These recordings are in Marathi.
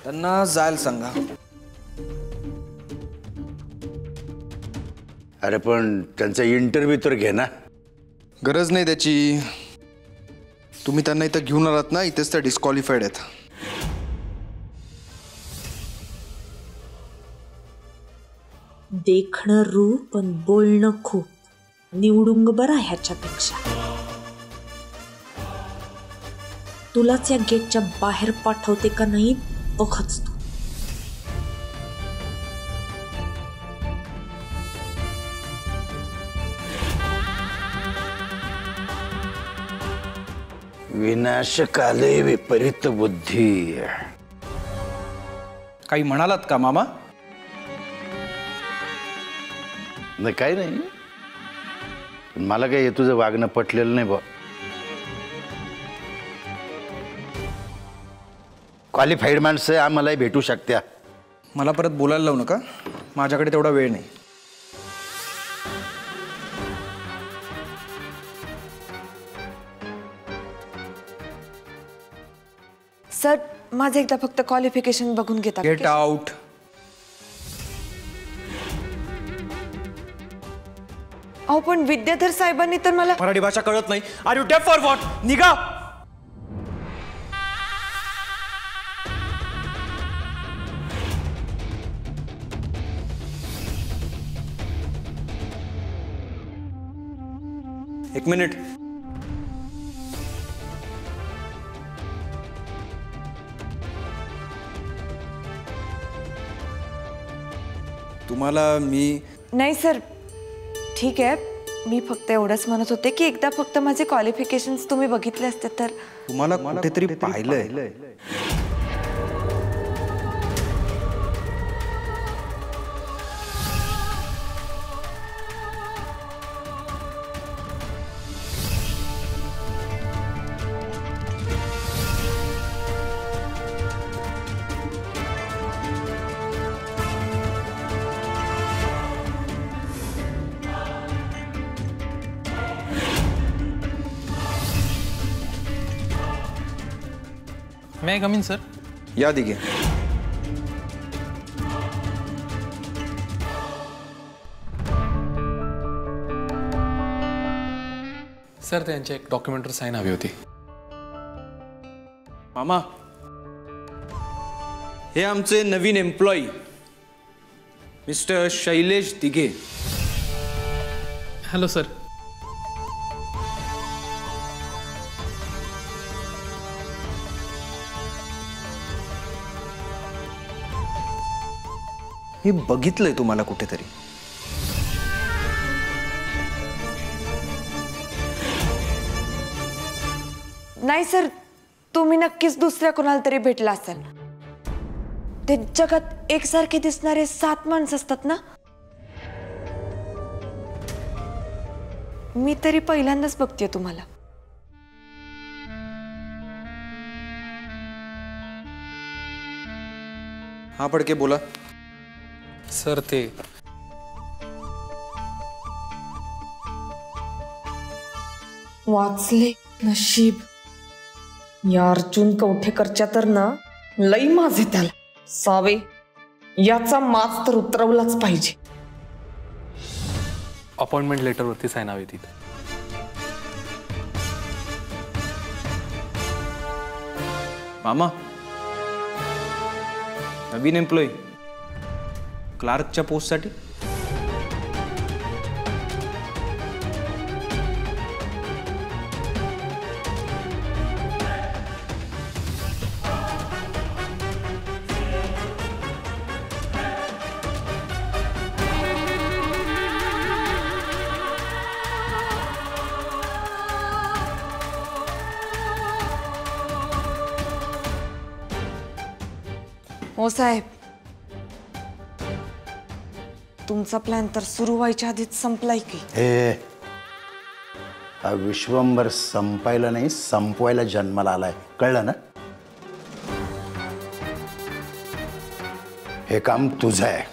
त्यांना जायला सांगा. अरे पण त्यांचा इंटरव्ह्यू तर घे ना. गरज नाही त्याची. तुम्ही त्यांना इथं घेऊन आलात ना, इथेच त्या डिस्क्वालिफाईड आहेत. देखणं रूप पण बोलणं खूप. निवडुंग बरा ह्याच्यापेक्षा. तुलाच या गेटच्या बाहेर पाठवते का नाही बघच तू. विनाशकाले विपरीत बुद्धी. काही म्हणालात का मामा? नाही काही नाही. मला काही हे तुझं वागणं पटलेलं नाही बा. क्वालिफाईड माणसं आम्हालाही भेटू शकत्या. मला परत बोलायला लावू नका. माझ्याकडे तेवढा वेळ नाही. सर माझं एकदा फक्त क्वालिफिकेशन बघून घेता. Get out. अहो पण विद्याधर साहेबांनी तर मला मराठी भाषा कळत नाही. आर यू डेफ फॉर व्हॉट? निघा. एक मिनिट. तुम्हाला मी नाही सर ठीक आहे. मी फक्त एवढंच म्हणत होते की एकदा फक्त माझे क्वालिफिकेशन्स तुम्ही बघितले असते तर. तुम्हाला कुठेतरी पाहिलंय. May I come in, sir? या दिघे. सर त्यांच्या एक डॉक्युमेंटवर साईन हवी होती. मामा हे आमचे नवीन employee mister Shailesh Dighe. Hello sir. मी बघितलंय तुम्हाला कुठेतरी. नाही सर तुम्ही नक्कीच दुसऱ्या कोणाला तरी भेटला असाल. ते जगात एकसारखे दिसणारे 7 माणसं असतात ना. मी तरी पहिल्यांदाच बघतेय तुम्हाला. हा पडके बोला. सर ते वाचले नशीब. या अर्जुन कवठेकरच्या तर ना लई माझे त्याला. सावे याचा माज तर उतरवलाच पाहिजे. अपॉइंटमेंट लेटरवरती साईन हवी तिथे. मामा नवीन एम्प्लॉई क्लार्कच्या पोस्टसाठी. हो साहेब तुमचा प्लॅन तर सुरू व्हायच्या आधीच संपलाय की. हे हा विश्वंभर संपायला नाही संपवायला जन्माला आलाय. कळलं ना? हे काम तुझं आहे.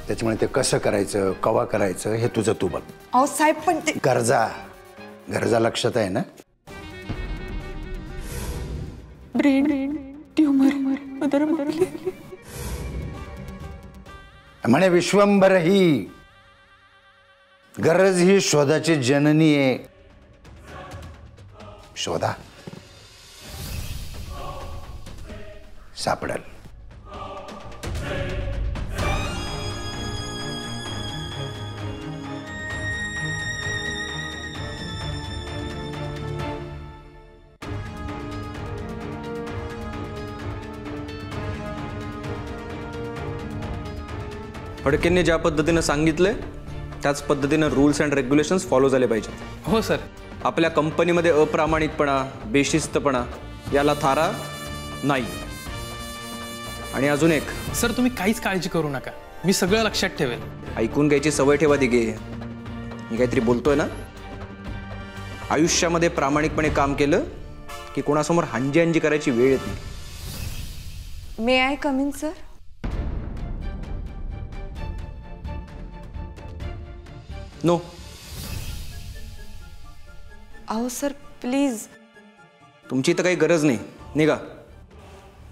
त्याच्यामुळे ते कसं करायचं कवा करायचं हे तुझं तू बघ. अहो साहेब पण ते गरजा लक्षात आहे ना? ब्रेन ट्यूमर म्हणे विश्वंभर ही गरज ही शोधाची जननी आहे. शोधा, सापडेल. फडकेंनी ज्या पद्धतीनं सांगितलंय त्याच पद्धतीनं रूल्स अँड रेग्युलेशन्स फॉलो झाले पाहिजेत. हो सर. आपल्या कंपनीमध्ये अप्रामाणिकपणा, बेशिस्तपणा याला थारा नाही. आणि अजून एक, सर तुम्ही काहीच काळजी करू नका, मी सगळं लक्षात ठेवेल. ऐकून घ्यायची सवय ठेवा दिघे. मी काहीतरी बोलतोय ना. आयुष्यामध्ये प्रामाणिकपणे काम केलं की कोणासमोर हांजी हांजी करायची वेळ येत नाही. May I come in sir? No. अहो सर प्लीज. तुमची तर काही गरज नाही, निघा.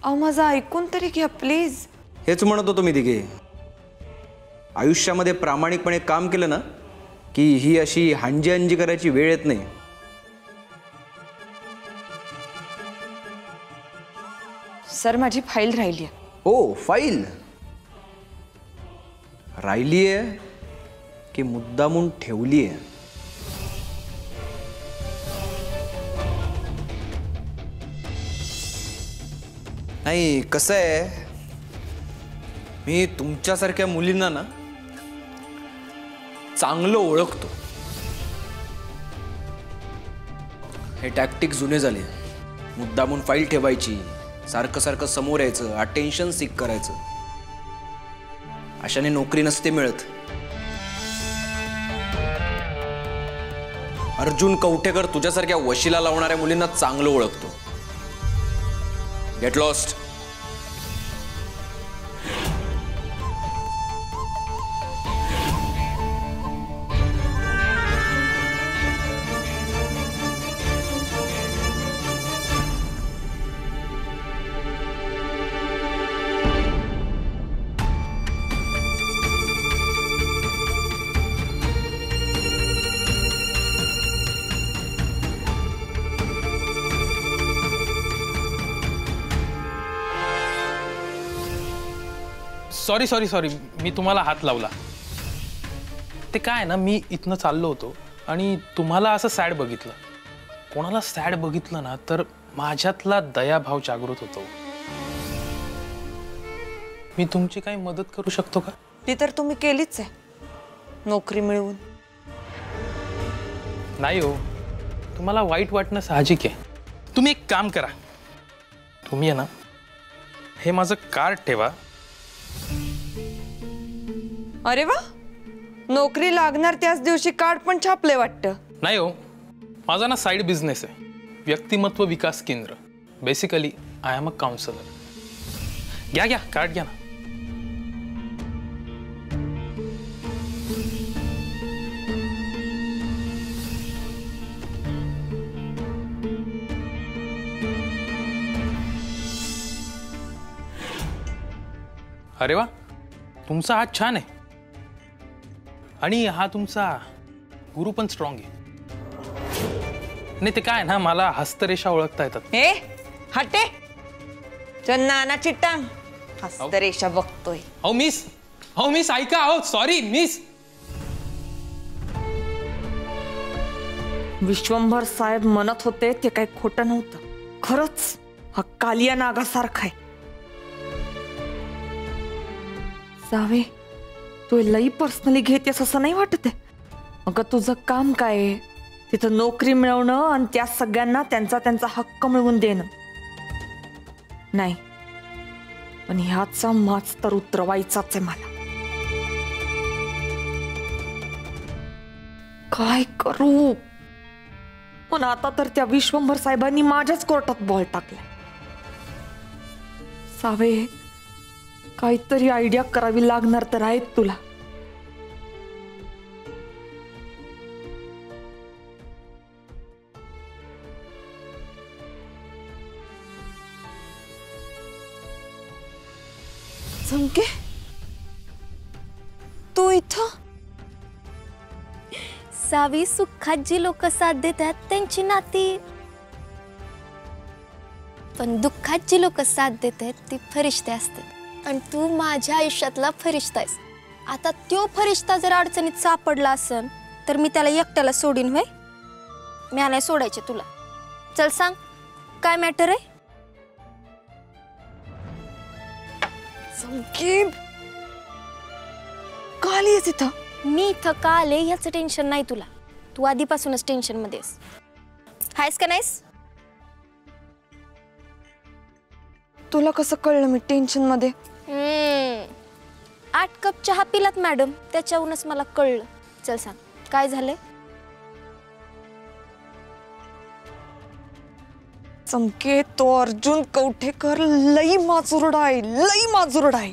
अहो माझं ऐकून तरी घ्या प्लीज. हेच म्हणत होतो मी दिघे. आयुष्यामध्ये प्रामाणिकपणे काम केलं ना की ही अशी हांजी हांजी करायची वेळ येत नाही. सर माझी फाईल राहिली आहे. ओ, फाईल राहिली आहे की मुद्दामून ठेवली आहे? नाही, कसं आहे, मी तुमच्यासारख्या मुलींना ना चांगलं ओळखतो. हे टॅक्टिक जुने झाले. मुद्दामून फाईल ठेवायची, सारखं सारखं समोर यायचं, अटेन्शन सीक करायचं. अशाने नोकरी नसते मिळत. अर्जुन कवठेकर तुझ्यासारख्या वशिला लावणाऱ्या मुलींना चांगलं ओळखतो. Get lost. Sorry sorry sorry, मी तुम्हाला हात लावला. ते काय ना, मी इथनं चाललो होतो आणि तुम्हाला असं सॅड बघितलं. कोणाला सॅड बघितलं ना तर माझ्यातला दयाभाव जागृत होतो. मी तुमची काही मदत करू शकतो का? ती तर तुम्ही केलीच आहे, नोकरी मिळवून. नाही हो, तुम्हाला वाईट वाटणं साहजिक आहे. तुम्ही एक काम करा, तुम्ही आहे ना हे माझं कार्ड ठेवा. अरे वा, नोकरी लागणार त्याच दिवशी कार्ड पण छापले वाटतं. नाही हो, माझा ना साईड बिझनेस आहे, व्यक्तिमत्व विकास केंद्र. Basically I am a counsellor. घ्या घ्या, कार्ड घ्या ना. अरे वा, तुमचा हात छान आहे. आणि हा तुमचा गुरु पण स्ट्रॉंग आहे. नाही ते काय ना, मला हस्तरेषा ओळखता येतात. हे हटे, नानाची टांग हस्तरेषा बघतोय. हो मिस ऐका. हो सॉरी मिस. विश्वंभर साहेब म्हणत होते ते काही खोटं नव्हतं. खरंच हा कालिया नागासारखा आहे. जावे, तू लई पर्सनली घेतेस असं नाही वाटत आहे. अगं तुझं काम काय आहे? तिथं नोकरी मिळवणं आणि त्या सगळ्यांना त्यांचा त्यांचा हक्क मिळवून देणं. नाही, पण ह्याचा माच तर उतरवायचाच आहे मला. काय करू? पण आता तर त्या विश्वंभर साहेबांनी माझ्याच कोर्टात बॉल टाकलाय. सावे, काहीतरी आयडिया करावी लागणार तर आहेत तुला. चमके तू इथं? सावी, सुखात जी लोक साथ देतात त्यांची नाती, पण दुःखात जी लोक साथ देतात ती फरिश्ते असतात. आणि तू माझ्या आयुष्यातला फरिश्ता आहेस. आता तो फरिश्ता जर अडचणीत सापडला असन तर मी त्याला एकट्याला सोडीन व्हय? मी नाही सोडायचे तुला. चल सांग, काय मॅटर आहे? चमके का आलीस इथं? मी इथं का आले याचं टेन्शन नाही तुला. तू आधीपासूनच टेन्शन मध्ये आहेस का नाहीस? तुला कसं कळलं मी टेन्शन मध्ये? 8 कप चहा पिलात मॅडम, त्याच्याहूनच मला कळलं. चल सांग, काय झालंय? चमके, तो अर्जुन कवठेकर लई माजुरडा आहे, लई माजुरडा आहे.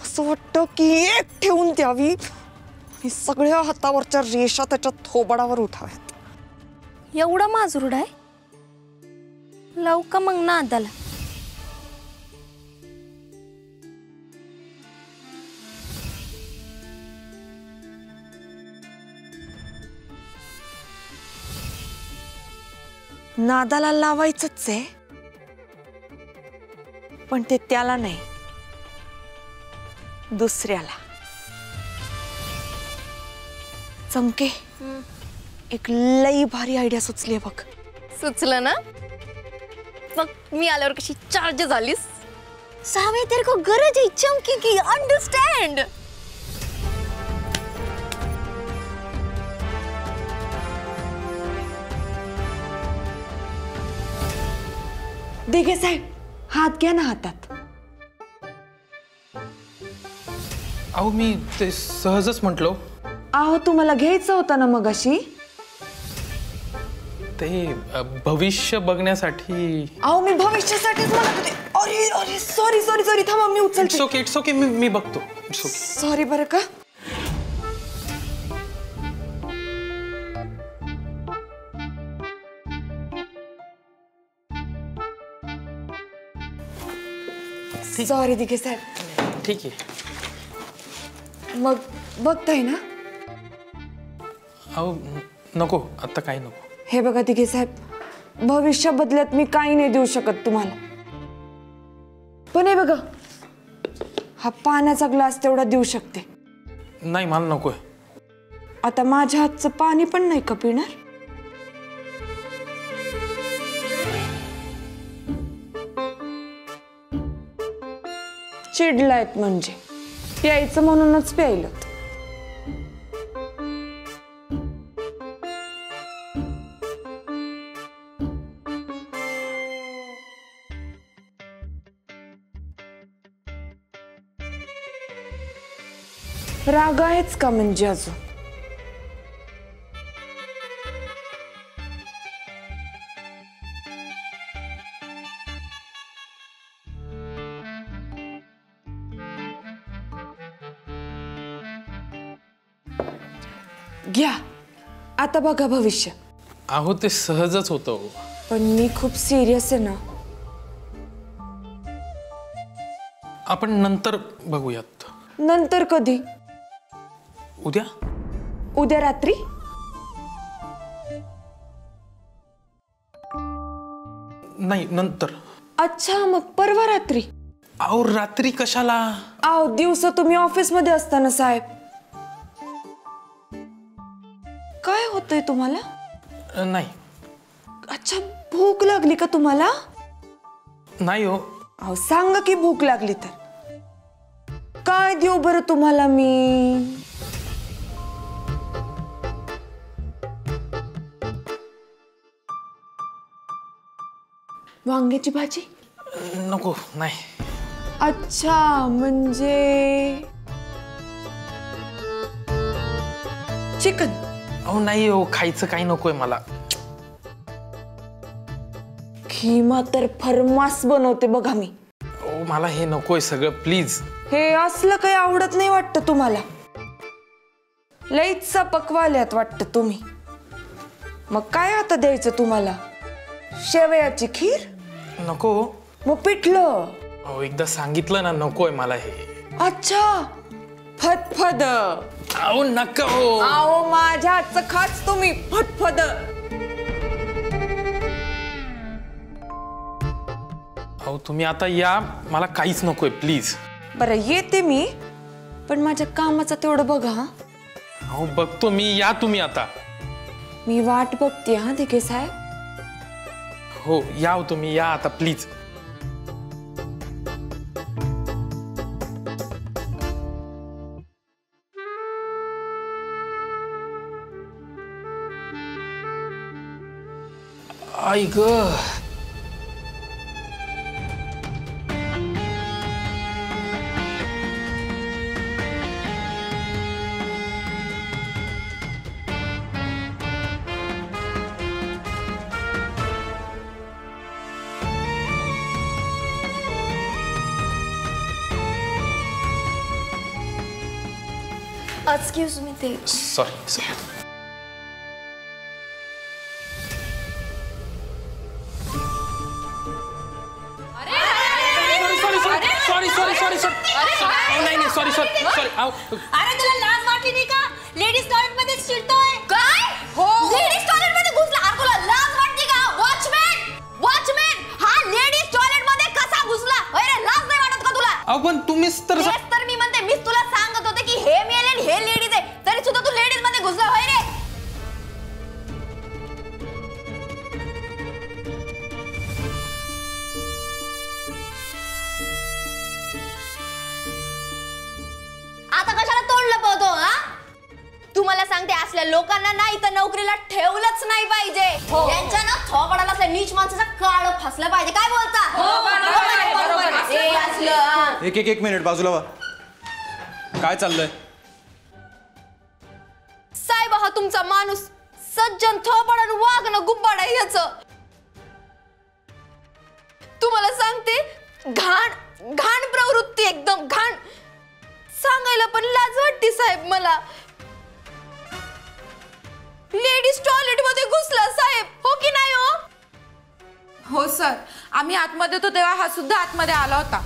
असं वाटतं की एक ठेवून द्यावी आणि सगळ्या हातावरच्या रेषा त्याच्या थोबाडावर उठाव्यात. एवढा माजुरड आहे? लावू का मग नादाला? नादाला लावायचंच आहे, पण ते त्याला नाही, दुसऱ्याला. चमके, एक लई भारी आयडिया सुचली बघ. सुचलं ना? मग मी आल्यावर कशी चार्ज झालीस? सावे, तेरे को गरज है चमकी की, अंडरस्टँड? दिघे साहेब, हात घ्या ना हातात. अहो मी ते सहजच म्हटलो. आहो, तुम्हाला घ्यायचं होतं ना मगाशी. ते भविष्य बघण्यासाठी. आहो, मी भविष्यासाठीच म्हणत होते. अरे अरे, सॉरी सॉरी सॉरी, थांबा मी उचलते. इट्स ओके, मी बघतो. सॉरी बरं का. सॉरी दिघे साहेब. ठीक आहे. मग बघताय ना? अहो नको, आता काही नको. हे बघा दिघे साहेब, भविष्य बदल्यात मी काही नाही देऊ शकत तुम्हाला. पण हे बघा, हा पाण्याचा ग्लास तेवढा देऊ शकते. नाही, मला नकोय. आता माझ्या हातचं पाणी पण नाही का पिणार? चिडलायत म्हणजे प्यायचं म्हणूनच प्यायलं. राग आहेच का म्हणजे अजून? घ्या, आता बघा भविष्य. अहो ते सहजच होतं. पण मी खूप सिरियस आहे ना. आपण नंतर बघूयात. नंतर कधी? उद्या. उद्या रात्री? नाही, नंतर. अच्छा, मग परवा रात्री? अहो रात्री कशाला? आहो, दिवसा तुम्ही ऑफिस मध्ये असताना साहेब. काय होतंय तुम्हाला? नाही. अच्छा, भूक लागली का तुम्हाला? नाही हो. अहो सांगा की भूक लागली तर. काय देऊ बरं तुम्हाला मी? वांग्याची भाजी? नको, नाही. अच्छा, म्हणजे चिकन? अहो नाही हो, खायचं काही नकोय मला. खिमा तर फरमास बनवते बघा मी. अहो मला हे नकोय सगळं, प्लीज. हे असलं काही आवडत नाही वाटतं तुम्हाला. लईच पकवाल्यात वाटतं तुम्ही. मग काय आता द्यायचं तुम्हाला? शेवयाची खीर? नको. मग पिठलं? अहो एकदा सांगितलं ना नकोय मला हे. अच्छा, फदफद. अहो नका हो. आओ माझ्या हातचं खाच तुम्ही, फदफद. अहो तुम्ही आता या, मला काहीच नकोय प्लीज. बरं येते मी, पण माझ्या कामाचं तेवढं बघा हा. अहो बघतो मी, या तुम्ही आता. मी वाट बघते हा दिघे साहेब. हो या हो तुम्ही, या आता प्लीज. आई ग. एक्सक्यूज मी ते सॉरी. सॉरी. अरे तुला लाज वाटली नाही का? लेडीज टॉयलेट मध्ये शिरतोय काय? हो लेडीज टॉयलेट मध्ये घुसला. अरे तुला लाज वाटली का? वॉचमॅन हा लेडीज टॉयलेट मध्ये कसा घुसला? अरे लाज नाही वाटत का तुला? अहो पण तुम्हीच तर तेच तर मी म्हणते, मीच तुला सांगत होते की हे मेल आणि हे लेडीज आहे, तरी सुद्धा तू लेडीज मध्ये घुसला होय रे. आता कशाला तोंड लपवतो हा? तुम्हाला सांगते, असल्या लोकांना ना इथं नोकरीला ठेवलंच नाही पाहिजे. यांच्या ना थोपडाला असल्या नीच माणसाचा काळ फसलं पाहिजे. काय बोलता? हे असलं हा. एक मिनिट बाजूला वा. काय चाललंय? साहेब हा तुमचा माणूस सज्जन थोपडन वागणं गुब्बाड आहे ह्याचं. तुम्हाला सांगते, घाण प्रवृत्ती, एकदम घाण. सांगायला पण लाज वाटते साहेब मला. लेडीज टॉयलेट मध्ये घुसला साहेब, हो की नाही हो? हो सर, आम्ही आतमध्ये होतो तेव्हा हा सुद्धा आतमध्ये आला होता.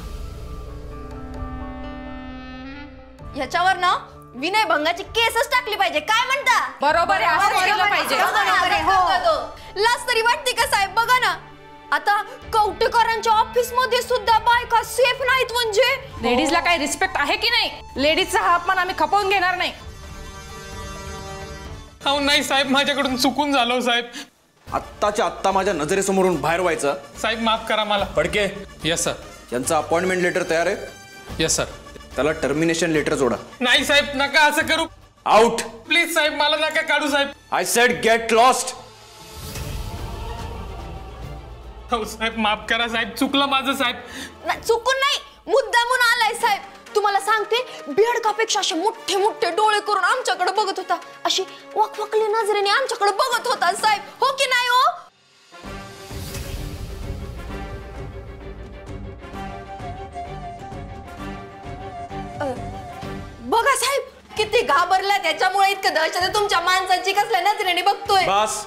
ह्याच्यावर ना विनयभंगाची केसच टाकली पाहिजे. काय म्हणता? बरोबर आहे, असं केलं पाहिजे. लाज तरी वाटते का साहेब? बघा ना, आता कवटेकरांच्या ऑफिस मध्ये सुद्धा बायका सेफ नाहीत. म्हणजे लेडीजला काही रिस्पेक्ट आहे की नाही? लेडीजचा हा अपमान आम्ही खपवून घेणार नाही. अहो नाही साहेब, माझ्याकडून चुकून झालं साहेब. आत्ताच्या आत्ता माझ्या नजरेसमोरून बाहेर व्हायचं. साहेब माफ करा मला. Phadke, yes sir. यांचा अपॉइंटमेंट लेटर तयार आहे. Yes sir. त्याला टर्मिनेशन लेटर जोडा. नाही साहेब, नका असं करू. आउट. प्लीज साहेब, मला नका काढू साहेब. I said get lost. हो साहेब, माफ करा साहेब, चुकलं माझं साहेब. चुकून नाही, मुद्दामून आलाय साहेब. तुम्हाला सांगते, बेडकापेक्षा असे मोठे मोठे डोळे करून आमच्याकडे बघत होता. अशी वकवकली नजरेने आमच्याकडे बघत होता साहेब, हो की नाही हो? बघा साहेब, किती घाबरला. त्याच्यामुळे इतकं दहशत आहे तुमच्या माणसाची. कसल्या नजरेने बघतोय. बस,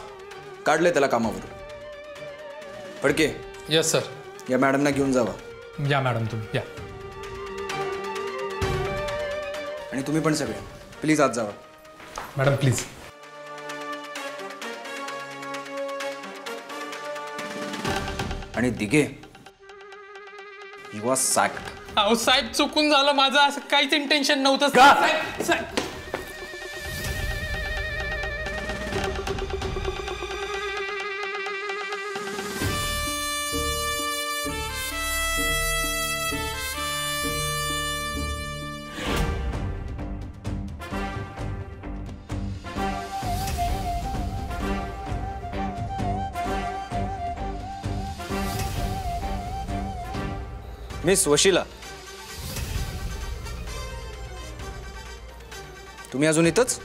काढले त्याला कामावर. Phadke, yes sir. या मॅडमना घेऊन जावा. या मॅडम तुम्ही या. आणि तुम्ही पण सगळे प्लीज आत जावा. Madam please. आणि दिघे, यू आर सॅक्ड. अहो साहेब, चुकून झालं माझं, असं काहीच इंटेन्शन नव्हतं का? साहेब. मिस वशिला, तुम्ही अजून इथंच?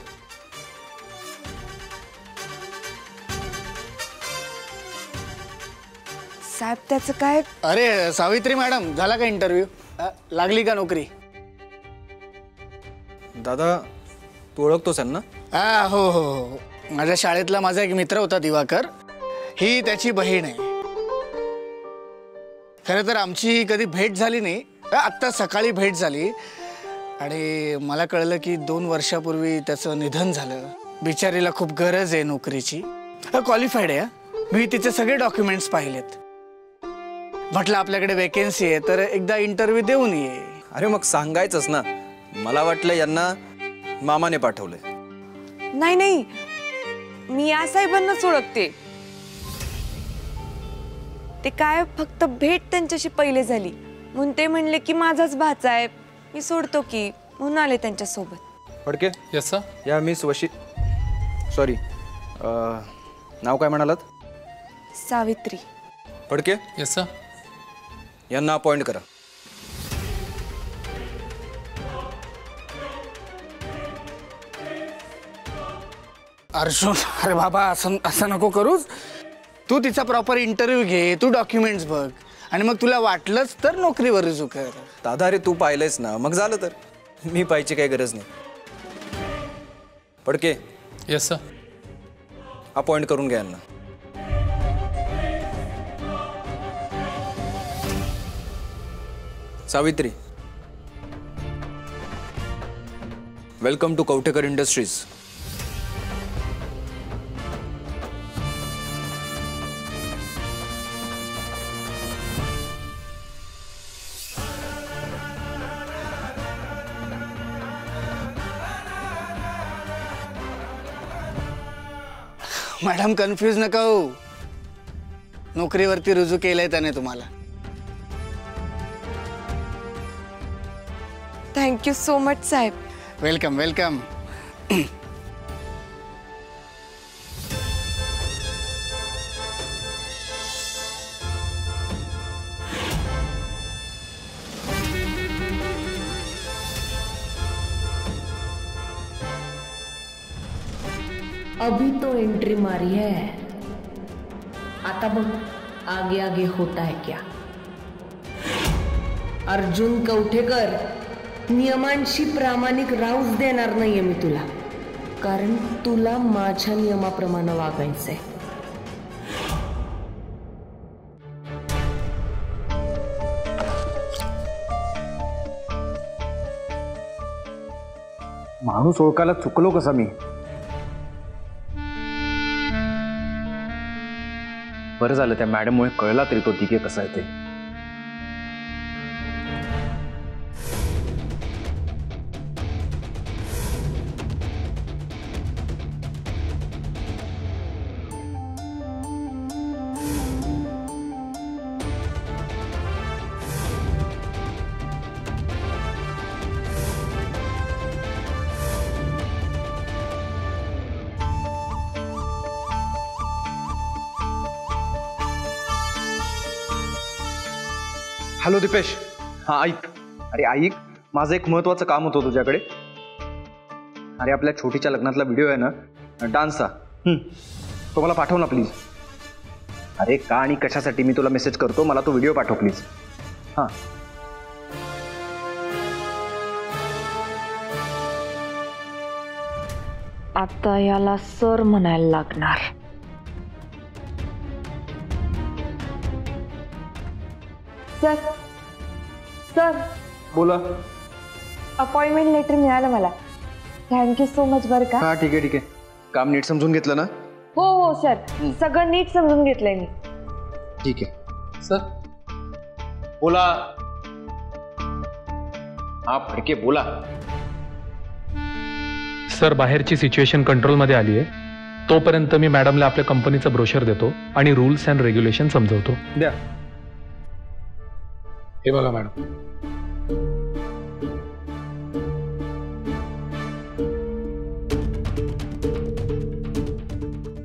साहेब त्याचं काय? अरे सावित्री मॅडम, झाला का इंटरव्ह्यू? लागली का नोकरी? दादा, तू ओळखतोस ना? हो हो हो, माझ्या शाळेतला माझा एक मित्र होता दिवाकर. ही त्याची बहीण आहे. खरं तर आमची कधी भेट झाली नाही, आत्ता सकाळी भेट झाली आणि मला कळलं की 2 वर्षापूर्वी त्याचं निधन झालं. बिचारीला खूप गरज आहे नोकरीची, क्वालिफाईड आहे. मी तिचे सगळे डॉक्युमेंट्स पाहिलेत. म्हटलं आपल्याकडे वेकेन्सी आहे तर एकदा इंटरव्ह्यू देऊन ये. अरे मग सांगायचंच ना, मला वाटलं यांना मामाने पाठवलंय. नाही नाही, मी या साहेबांनाच ओळखते. ते काय फक्त भेट त्यांच्याशी पहिले झाली म्हणून ते म्हणले की माझाच भाचा आहे, मी सोडतो की, म्हणून आले त्यांच्यासोबत. फडके. Yes sir. या मिस सॉरी, नाव काय म्हणालात? सावित्री. फडके. Yes sir. यांना अपॉइंट करा. अर्जुन, अरे बाबा असं नको करूच. तू तिचा प्रॉपर इंटरव्ह्यू घे, तू डॉक्युमेंट्स बघ आणि मग तुला वाटलंच तर नोकरीवर रुजू कर. दादा रे, तू पाहिलंयस ना, मग झालं तर. मी पाहायची काही गरज नाही. फडके. Yes sir. अपॉइंट करून घ्या यांना. Savitri, welcome to Kavathekar industries. Madam confuse नका हो, नोकरीवरती रुजू केलंय त्याने तुम्हाला. थँक्यू सो मच साहेब. Welcome welcome. अभी तो एंट्री मारी है, आता बघ आगे आगे होता है क्या. अर्जुन कवठेकर, नियमांशी प्रामाणिक राहूच देणार नाहीये मी तुला, कारण तुला माझ्या नियमाप्रमाणे वागायचंय. माणूस ओळखायला चुकलो कसा मी. बरं झालं त्या मॅडममुळे कळला तरी तो दिघे कसा आहे ते. हॅलो दीपेश. हा ऐक. अरे ऐक, माझं एक महत्वाचं काम होतं तुझ्याकडे. अरे आपल्या छोटीच्या लग्नातला व्हिडिओ आहे ना, डान्सचा, तो मला पाठव ना प्लीज. अरे का आणि कशासाठी मी तुला मेसेज करतो, मला तो व्हिडिओ पाठव प्लीज. हां. आता याला सर म्हणायला लागणार. सर सर, बोला. अपॉइंटमेंट लेटर मिळालं मला. थँक्यू सो मच बरं का. हा ठीक आहे ठीक आहे. काम नीट समजून घेतलं ना? हो हो सर, सगळं नीट समजून घेतलंय मी. ठीक आहे. सर बोला. हा फडके बोला. सर बाहेरची सिच्युएशन कंट्रोलमध्ये आली आहे, तोपर्यंत मी मॅडमला आपल्या कंपनीचं ब्रोशर देतो आणि रूल्स अँड रेग्युलेशन समजवतो. द्या. हे बघा मॅडम.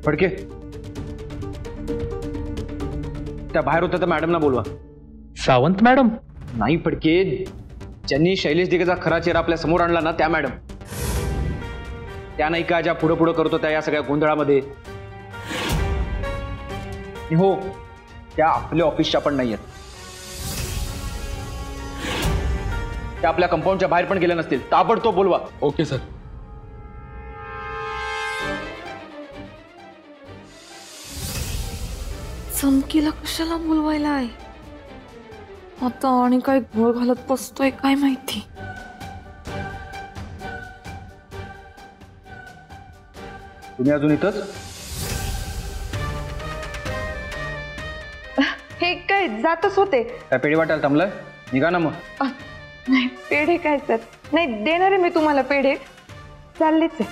फडके, त्या बाहेर होत्या तर मॅडमना बोलवा. सावंत मॅडम? नाही फडके, ज्यांनी शैलेश दिघेचा खरा चेहरा आपल्या समोर आणला ना त्या मॅडम. त्या नाही का ज्या पुढं पुढं करतो त्या या सगळ्या गोंधळामध्ये. हो, त्या आपल्या ऑफिसच्या पण नाही आहेत. त्या आपल्या कंपाऊंडच्या बाहेर पण गेल्या नसतील. ताबडतोब बोलवा. Okay sir. चमकीला कशाला बोलवायला आहे? आता आणि काय घोळ घालत बसतोय काय माहिती. तुम्ही अजून इथंच? हे काय जातच होते. काय पेढी वाटायला थांबलाय? निघा ना मग. नाही पेढे काय सर, नाही देणार आहे मी तुम्हाला पेढे. चाललेच आहे.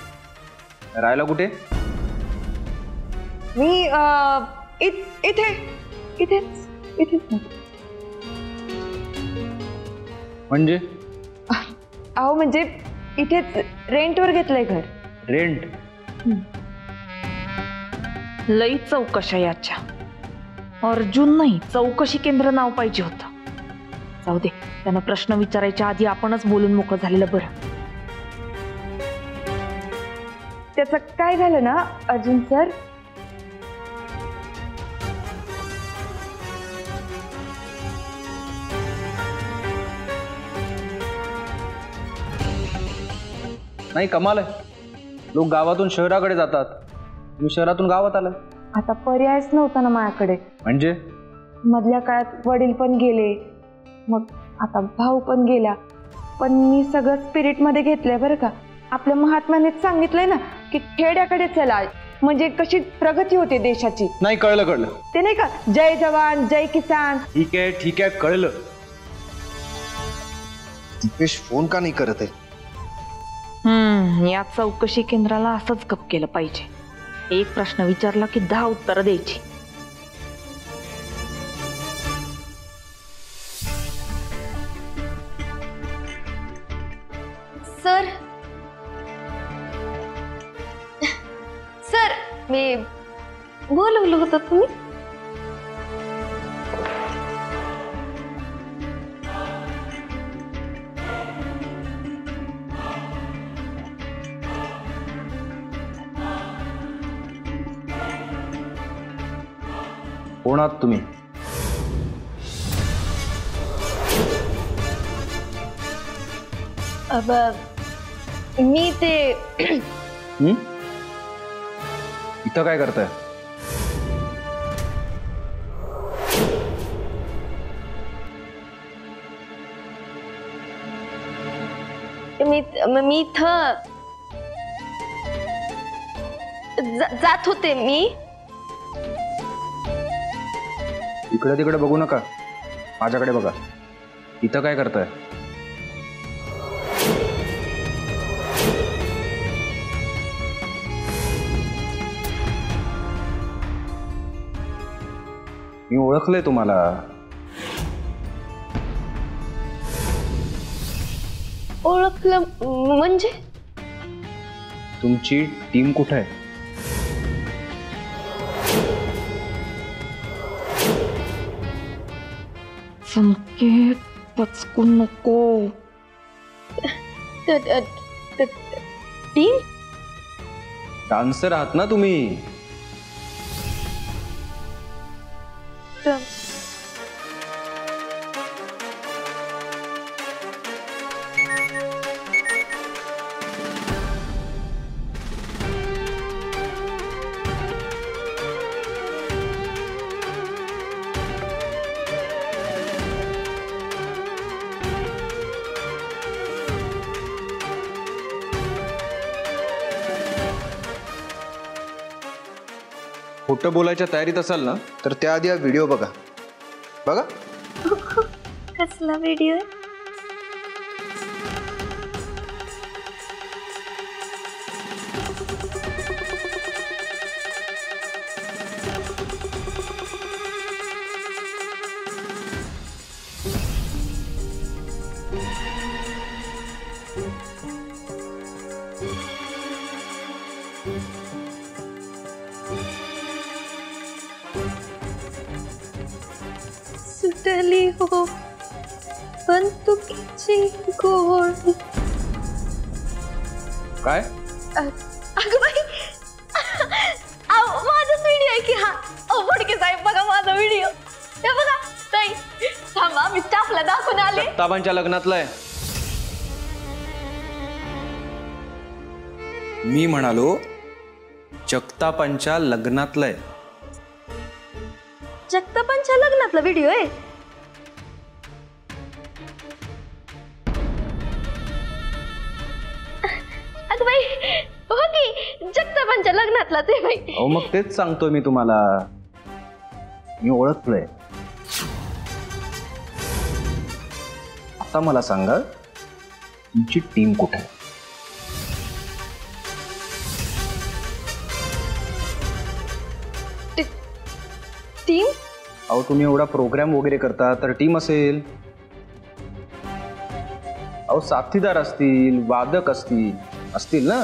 राहायला कुठे? मी इथे इथेच इथेच. म्हणजे अहो म्हणजे इथेच रेंटवर घेतलंय घर. रेंट? लई चौकशा याच्या. अर्जुन नाही, चौकशी केंद्र नाव पाहिजे होतं. जाऊ दे, त्यांना प्रश्न विचारायच्या आधी आपणच बोलून मोकळं झालेलं बरं. त्याचं काय झालं ना अर्जुन सर, नाही कमाल आहे. लोक गावातून शहराकडे जातात, तुम्ही शहरातून गावात आलाय. आता पर्यायच नव्हता ना माझ्याकडे. म्हणजे मधल्या काळात वडील पण गेले, मग आता भाऊ पण गेला, पण मी सगळं स्पिरिट मध्ये घेतलंय बरं का. आपल्या महात्म्यानेच सांगितलंय ना की खेड्याकडे चला, म्हणजे कशी प्रगती होते देशाची. नाही, कळलं कळलं. ते नाही का, जय जवान जय किसान. ठीक आहे ठीक आहे, कळलं. दीपेश फोन का नाही करत आहे? या चौकशी केंद्राला असंच गप केलं पाहिजे. एक प्रश्न विचारला की 10 उत्तरं द्यायची. सर सर मी बोलवलं होतं तुम्ही? कोण आहात तुम्ही? मी ते इथं काय करताय? मी इथं जात होते. मी इकडे तिकडे बघू नका, माझ्याकडे बघा. इथं काय करताय? मी ओळखलंय तुम्हाला. ओळखलं म्हणजे? तुमची टीम कुठे आहे? संकेत पचकून नको. टीम? डान्सर आहात ना तुम्ही? खोटं बोलायच्या तयारीत असाल ना, तर त्याआधी हा व्हिडिओ बघा. बघा. कसला व्हिडिओ? सुटली हो बंदुकीची गोळी. काय? अगं बाई, माझाच व्हिडिओ आहे की. हा फडके साहेब बघा माझा व्हिडिओ. ते बघा ताई, थांबा मी स्टाफला दाखवून आले. जगतापांच्या लग्नातला आहे. मी म्हणालो जगतापांच्या लग्नातलं आहे. जगतापांच्या लग्नातला व्हिडिओ आहे? साहेबांच्या लग्नातलाच आहे बाई. अहो मग तेच सांगतोय मी तुम्हाला, मी ओळखलंय. आता मला सांगा तुमची टीम कुठे आहे? टीम? अहो तुम्ही एवढा प्रोग्राम वगैरे करता तर टीम असेल. अहो साथीदार असतील, वादक असतील ना.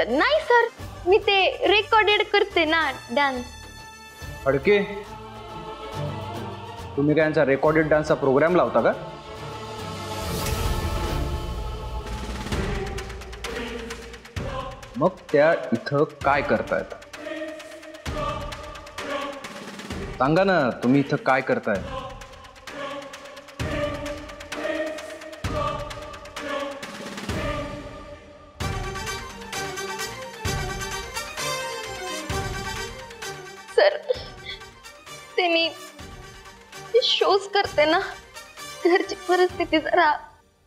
नाही सर, मी ते रेकॉर्डेड करते ना डान्स. फडके, तुम्ही काय यांचा रेकॉर्डेड डान्सचा प्रोग्राम लावता का? मग त्या इथं काय करतायत सांगा ना. तुम्ही इथं काय करताय? सर ते मी शोज करते ना, घरची परिस्थिती जरा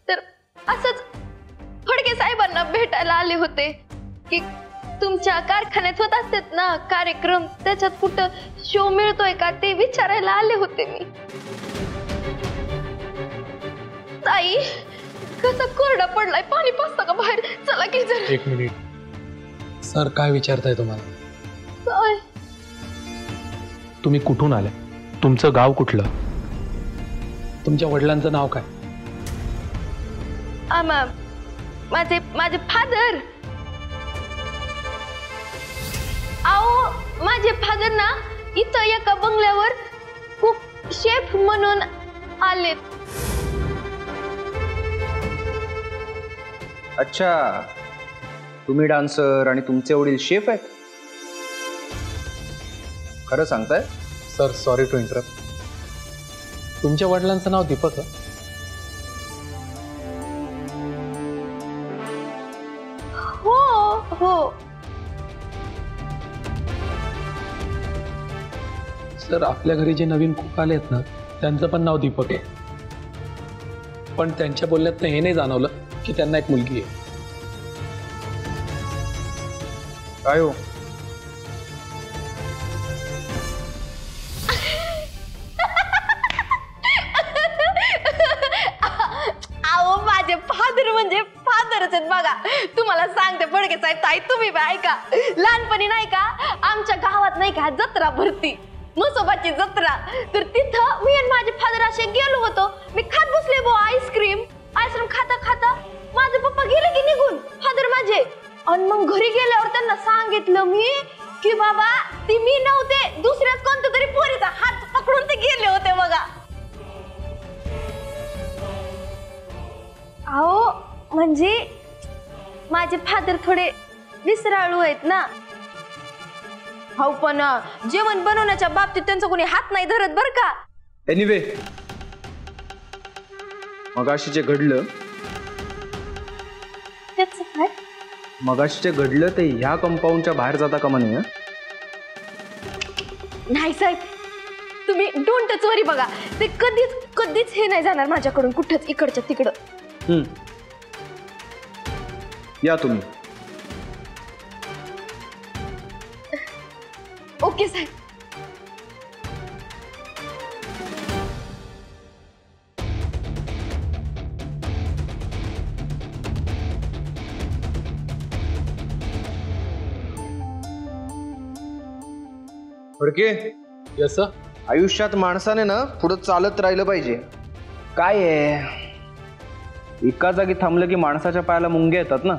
तर असंच फडके साहेबांना भेटायला आले होते की तुमच्या कारखान्यात होत असतात ना कार्यक्रम, त्याच्यात कुठं शो मिळतोय का ते विचारायला आले होते मी. ताई कसा कोरडा पडलाय, पाणी पाचता का बाहेर? चला की जरा. 1 मिनिट सर, काय विचारताय तुम्हाला? काय? तुम्ही कुठून आले? तुमचं गाव कुठलं? तुमच्या वडिलांचं नाव काय? माझे फादर. आओ माझे फादर ना इथं एका बंगल्यावर कुक शेफ म्हणून आले. अच्छा, तुम्ही डान्सर आणि तुमचे वडील शेफ आहेत? खरं सांगताय? Sir sorry to interrupt. तुमच्या वडिलांचं नाव दीपक आहे? हो हो. सर आपल्या घरी जे नवीन कुक आले आहेत ना त्यांचं पण नाव दीपक आहे, पण त्यांच्या बोलण्यातनं हे नाही जाणवलं की त्यांना एक मुलगी आहे. काय हो? आओ माझे फादर म्हणजे फादरच आहेत बघा. तुम्हाला सांगते फडके साहेब, ताई तुम्ही बी ऐका. लहानपणी नाही का आमच्या गावात नाही का जत्रा भरती, म्हसोबाची जत्रा, तर तिथं मी आणि माझे फादर असे गेलो होतो. मी खात बसले बो आईस्क्रीम खाता खाता माझे पप्पा गेले की निघून, फादर माझे. आणि मग घरी गेल्यावर त्यांना सांगितलं मी की बाबा ती मी नव्हते, दुसऱ्याच कोणत्या तरी पोरीचा हात पकडून ते गेले होते बघा. अहो म्हणजे माझे फादर थोडे विसराळू आहेत ना. हो पण जेवण बनवण्याच्या बाबतीत त्यांचं कोणी हात नाही धरत बर का. एनिवे, मगाशी जे घडलं ते ह्या कंपाऊंडच्या बाहेर जाता का म्हणे? नाही साहेब, तुम्ही डोंट वरी बघा, ते कधीच हे नाही जाणार माझ्याकडून कुठंच इकडच्या तिकडं. या तुम्ही. ओके साहेब. Phadke, yes sir. आयुष्यात माणसाने ना पुढे चालत राहिलं पाहिजे. काय आहे, एका जागी थांबलं की माणसाच्या पायाला मुंग्या येतात ना.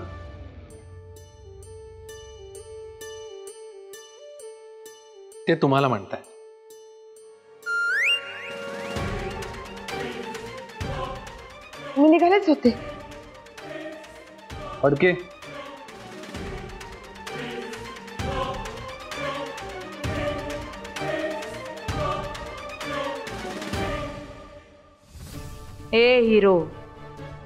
ते तुम्हाला म्हणताय. मी निघालेच होते. फडके, ए हिरो,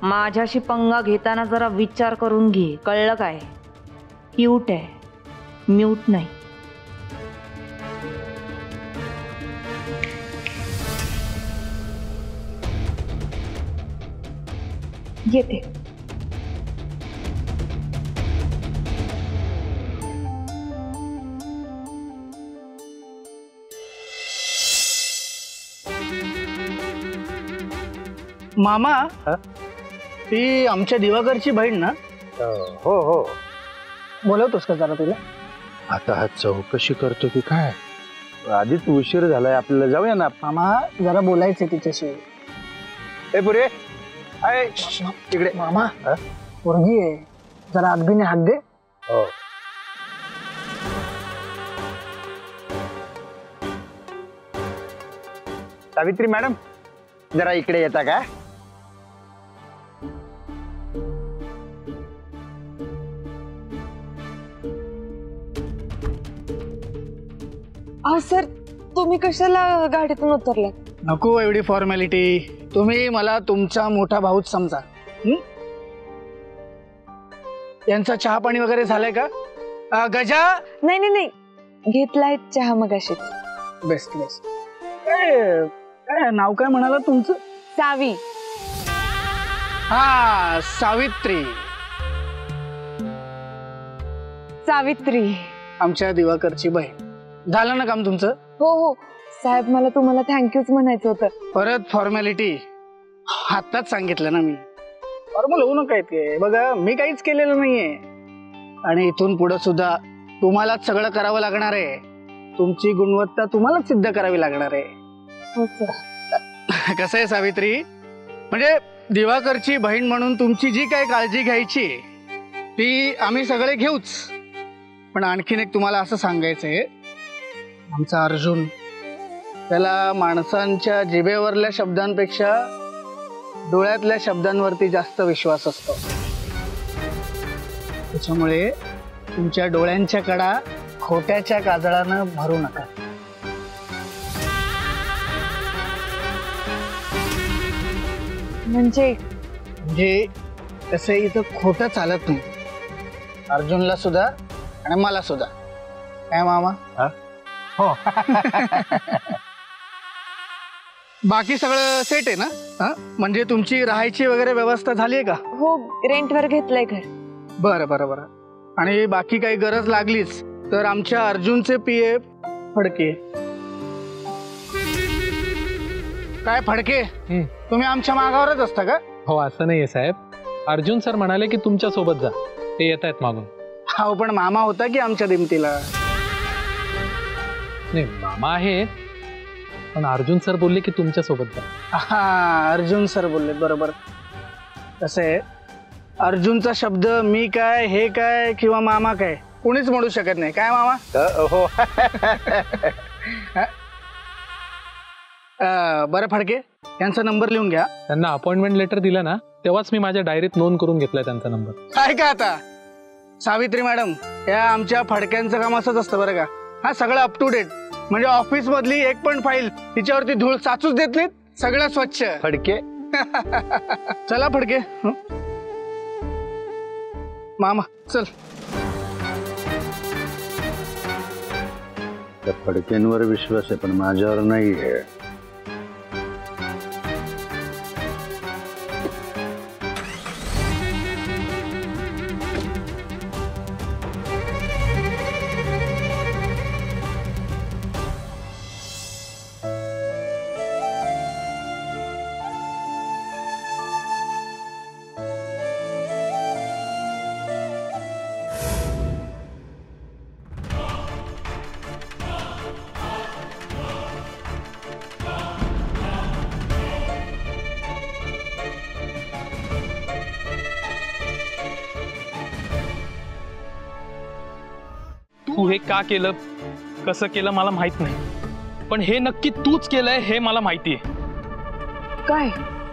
माझ्याशी पंगा घेताना जरा विचार करून घे, कळलं काय? क्यूट आहे, म्यूट नाही. येते. मामा ती आमच्या दिवाकरची बहीण ना? हो हो. बोलवतोस का जरा तुला? आता हा चौकशी करतो की काय? आधीच उशीर झालाय आपल्याला, जाऊया ना. मामा जरा बोलायचं तिच्याशी. ए पुरे इकडे. मामा पोरगी आहे, जरा अगदीने हात दे. हो. सावित्री मॅडम जरा इकडे येता का? अहो सर, तुम्ही कशाला गाडीतून उतरलात? नको एवढी फॉर्मॅलिटी. तुम्ही मला तुमचा मोठा भाऊच समजा. यांचा चहा पाणी वगैरे झालंय का? गजा? नाही नाही नाही, घेतलाय चहा मगाशीच. Best best. काय नाव काय म्हणाला तुमचं? सावी. हा सावित्री. सावित्री आमच्या दिवाकरची बहीण. झालं ना काम तुमचं? हो हो साहेब, मला तुम्हाला थँक्यूच म्हणायचं होतं. परत फॉर्मॅलिटी? आत्ताच सांगितलं ना मी, फॉर्मल होऊ नका. येते बघा, मी काहीच केलेलं नाहीये आणि इथून पुढे सुद्धा तुम्हालाच सगळं करावं लागणार आहे. तुमची गुणवत्ता तुम्हालाच सिद्ध करावी लागणार आहे. हो सर. कसं आहे सावित्री, म्हणजे दिवाकरची बहीण म्हणून तुमची जी काही काळजी घ्यायची ती आम्ही सगळे घेऊच. पण आणखीन एक तुम्हाला असं सांगायचंय, आमचा अर्जुन, त्याला माणसांच्या जिभेवरल्या शब्दांपेक्षा डोळ्यातल्या शब्दांवरती जास्त विश्वास असतो. त्याच्यामुळे तुमच्या डोळ्यांच्या कडा खोट्याच्या काजळानं भरू नका. म्हणजे तसं इथं खोटं चालत नाही, अर्जुनला सुद्धा आणि मला सुद्धा. काय मामा? हो. बाकी सगळं सेट आहे ना? म्हणजे तुमची राहायची वगैरे व्यवस्था झाली आहे का? हो, रेंटवर घेतलंय घर. बरं बरं बरं. आणि बाकी काही गरज लागलीच तर आमच्या अर्जुनचे पीए फडके. काय फडके, तुम्ही आमच्या मागावरच असता का? हो, असं नाहीये साहेब. अर्जुन सर म्हणाले की तुमच्या सोबत जा, ते येत आहेत मागून. हा पण मामा होता की आमच्या दिमतीला? नाही, मामा आहेत, पण अर्जुन सर बोलले की तुमच्या सोबत जा. हा, अर्जुन सर बोलले, बरोबर. कसं आहे, अर्जुनचा शब्द मी काय, हे काय किंवा मामा काय कोणीच म्हणू शकत नाही. काय मामा? हो. बरं फडके, यांचा नंबर लिहून घ्या. त्यांना अपॉइंटमेंट लेटर दिलं ना, तेव्हाच मी माझ्या डायरीत नोंद करून घेतलाय त्यांचा नंबर. काय का आता सावित्री मॅडम, या आमच्या फडक्यांचं काम असंच असतं बरं का. हा, सगळं अप टू डेट. म्हणजे ऑफिस मधली एक पण फाईल तिच्यावरती धूळ साचूच देत नाहीत, सगळं स्वच्छ. फडके. चला फडके. मामा चल. त्या फडकेंवर विश्वास आहे पण माझ्यावर नाही आहे. तू हे का केलं, कसं केलं मला माहित नाही, पण हे नक्की तूच केलंय हे मला माहितीये. काय?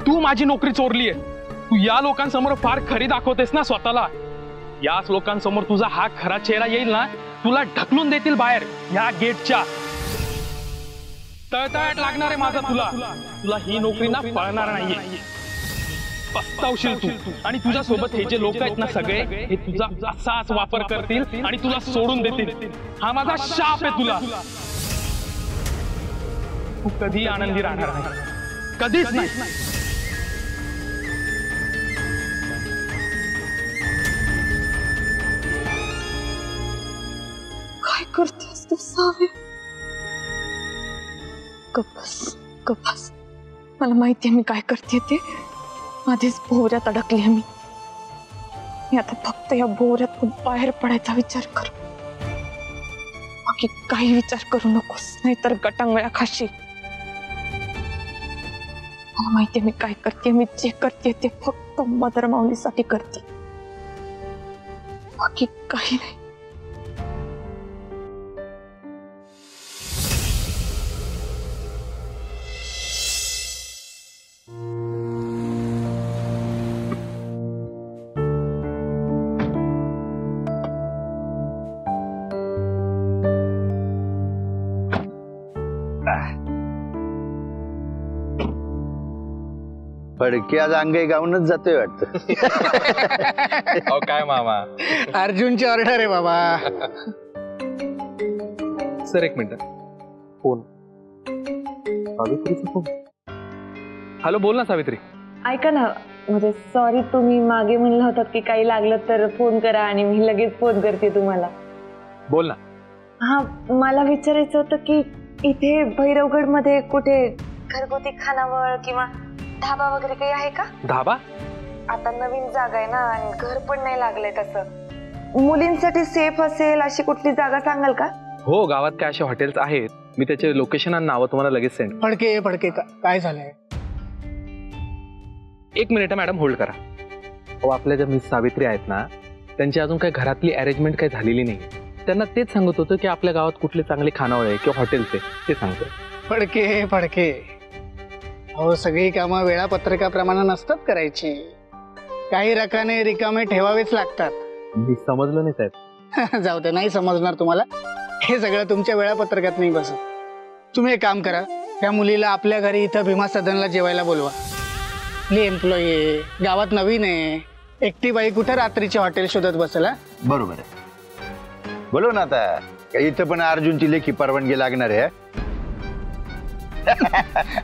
तू माझी नोकरी चोरलीये. तू या लोकांसमोर फार खरी दाखवतेस ना स्वतःला. याच लोकांसमोर तुझा हा खरा चेहरा येईल ना, तुला ढकलून देतील बाहेर या गेटच्या. तळतळाट लागणार आहे माझा तुला. तुला ही नोकरी ना पळणार नाहीये. पस्तावशील तू. आणि तुझ्या सोबत हे जे लोक आहेत ना सगळे, हे तुझा असाच वापर करतील आणि तुला सोडून देतील. हा माझा शाप आहे तुला. तू कधी आनंदी राहणार नाही, कधीच नाही. करतेस तू सावे? गप्पस. मला माहितीये मी काय करते ते. आधीच भोवऱ्यात अडकले मी आता फक्त या भोवऱ्यात बाहेर पडायचा विचार कर. बाकी काही विचार करू नकोस, नाहीतर गटांगळ्या खाशी. मला माहितीये मी काय करते. मी जे करते ते फक्त मदर माऊलीसाठी करते, बाकी काही नाही. फडके आज अंगाई गाऊनच जातोय वाटतं. अहो काय मामा. अर्जुनची ऑर्डर आहे बाबा. सर एक मिनिट. फोन. सावित्रीचा फोन. हॅलो बोल ना सावित्री. ऐका ना, म्हणजे सॉरी, तुम्ही मागे म्हणलं होतात की काही लागलं तर फोन करा आणि मी लगेच फोन करते तुम्हाला. बोल ना. हा, मला विचारायचं होतं की इथे भैरवगड मध्ये कुठे घरगुती खानावळ किंवा धाबा वगैरे काही आहे का? धाबा? आता नवीन जागा आहे ना आणि घर पण नाही लागलंय तसं. मुलींसाठी सेफ असेल अशी कुठली जागा सांगाल का? हो, गावात काय असे हॉटेल्स आहेत, मी त्याचे लोकेशन आणि नावं तुम्हाला लगेच सेंड. फडके काय झालंय? एक मिनिट मॅडम, होल्ड करा. अहो आपल्या ज्या मिस सावित्री आहेत ना, त्यांची अजून काही घरातली अरेंजमेंट काही झालेली नाही. त्यांना तेच सांगत होतं की आपल्या गावात कुठले चांगले खानावळ आहे किंवा हॉटेल्स आहे ते सांगतो. फडके अहो सगळी कामं वेळापत्रकाप्रमाणे नसतात करायची. काही रकाने रिकामे ठेवावेच लागतात. मी समजलं नाही साहेब. जाऊ दे, नाही समजणार तुम्हाला. हे सगळं तुमच्या वेळापत्रकात नाही बसत. तुम्ही एक काम करा, त्या मुलीला आपल्या घरी इथं भीमा सदनला जेवायला बोलवा. एम्प्लॉई आहे, गावात नवीन आहे, एकटी बाई कुठे रात्रीचे हॉटेल शोधत बसेल? बरोबर आहे. बोलव ना आता. इथं पण अर्जुनची लेखी परवानगी लागणार आहे.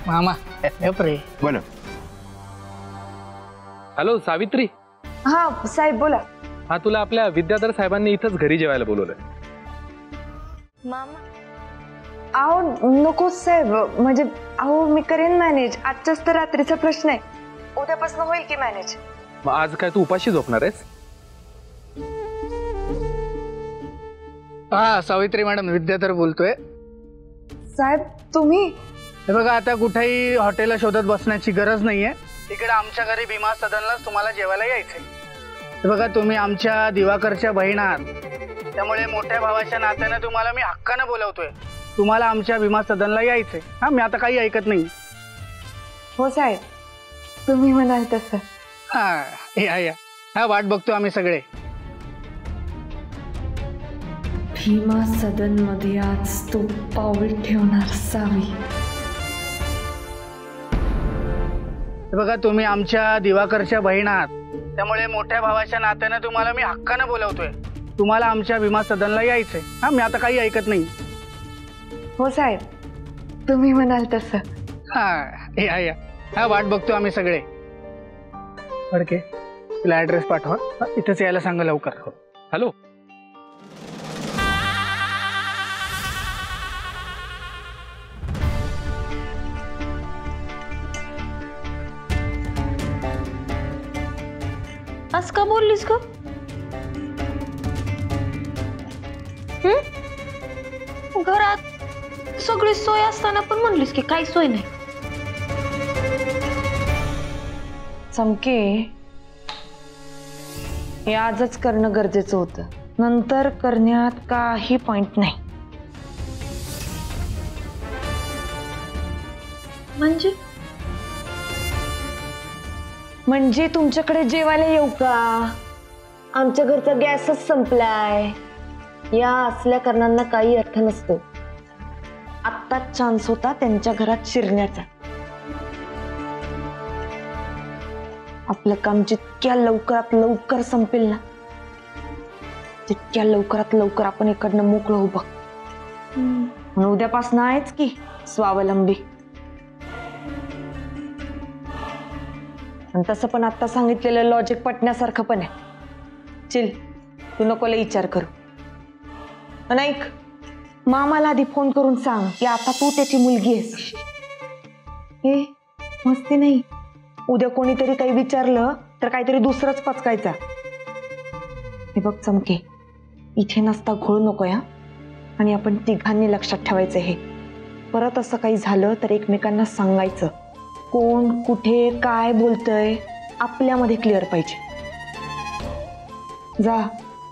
मामा रे बोलो. हॅलो सावित्री. हा साहेब बोला. हा, तुला आपल्या विद्याधर साहेबांनी इथंच घरी जेवायला बोलवलंय. मामा अहो नको साहेब, म्हणजे अहो मी करेन मॅनेज. आजच्याच तर रात्रीचा प्रश्न आहे, उद्यापासून होईल की मॅनेज. मग आज काय तू उपाशी झोपणार आहेस? हा सावित्री मॅडम, विद्याधर बोलतोय. साहेब तुम्ही? हे बघा, आता कुठेही हॉटेलला शोधत बसण्याची गरज नाहीये. इकडे आमच्या घरी भीमा सदनलाच तुम्हाला जेवायला यायचंय. हे बघा, तुम्ही आमच्या दिवाकरच्या बहीण आहात, त्यामुळे मोठ्या भावाच्या नात्याने तुम्हाला मी हक्कानं बोलवतोय. तुम्हाला आमच्या भीमा सदनला यायचंय. हा, मी आता काही ऐकत नाही. हो साहेब, तुम्ही म्हणाल तसं. हा या. हा, वाट बघतो आम्ही सगळे. भीमा सदन मध्ये आज तो पाऊल ठेवणार सावी. बघा, तुम्ही आमच्या दिवाकरच्या बहीण आहात, त्यामुळे मोठ्या भावाच्या नात्याने तुम्हाला मी हक्कानं बोलवतोय. तुम्हाला आमच्या भीमा सदनला यायचंय. हा, मी आता काही ऐकत नाही. हो साहेब, तुम्ही म्हणाल तसं. या. हा, वाट बघतो आम्ही सगळे. फडके, तिला ऍड्रेस पाठवा. इथंच यायला सांगा लवकर. हॅलो. आज का बोललीस ग? घरात सगळी सोय असताना पण म्हणलीस की काही सोय नाही. चमके, हे आजच करणं गरजेचं होतं, नंतर करण्यात काही पॉइंट नाही. म्हणजे तुमच्याकडे जेवायला येऊ का? आमच्या घरचा गॅसच संपलाय. या असल्या कारणांना काही अर्थ नसतो. आत्ताच चान्स होता त्यांच्या घरात शिरण्याचा. आपलं काम जितक्या लवकरात लवकर संपेल ना, तितक्या लवकरात लवकर आपण इकडनं मोकळं होऊ बघ. म्हणून उद्यापासून आहेच की स्वावलंबी. आणि तसं पण आता सांगितलेलं लॉजिक पटण्यासारखं पण आहे. चिल, तू नको लय विचार करू. ऐक, मामाला आधी फोन करून सांग की आता तू त्याची मुलगी आहेस. हे मस्ती नाही. उद्या कोणीतरी काही विचारलं तर काहीतरी दुसरंच पचकायचा. हे बघ चमके, इथे नसता घोळ नको या. आणि आपण तिघांनी लक्षात ठेवायचं. हे परत असं काही झालं तर एकमेकांना सांगायचं. कोण कुठे काय बोलतंय आपल्यामध्ये क्लिअर पाहिजे. जा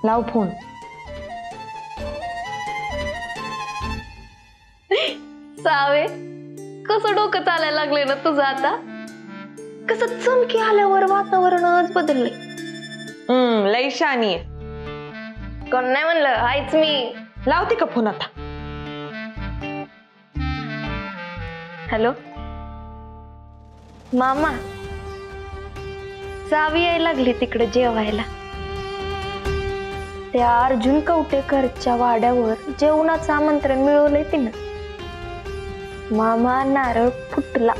लाव फोन. सावे, कसं डोकं चालायला लागले ना तुझं आता. कसं चमकी आल्यावर वातावरणच बदललंय. लई शानी आहे. कोण नाही म्हणलं, हायच मी. लावते का फोन आता. हॅलो मामा, सावी यायला लागली तिकडे जेवायला. त्या अर्जुन कवटेकरच्या वाड्यावर जेवणाचं आमंत्रण मिळवलंय तिनं. मामा नारळ फुटला.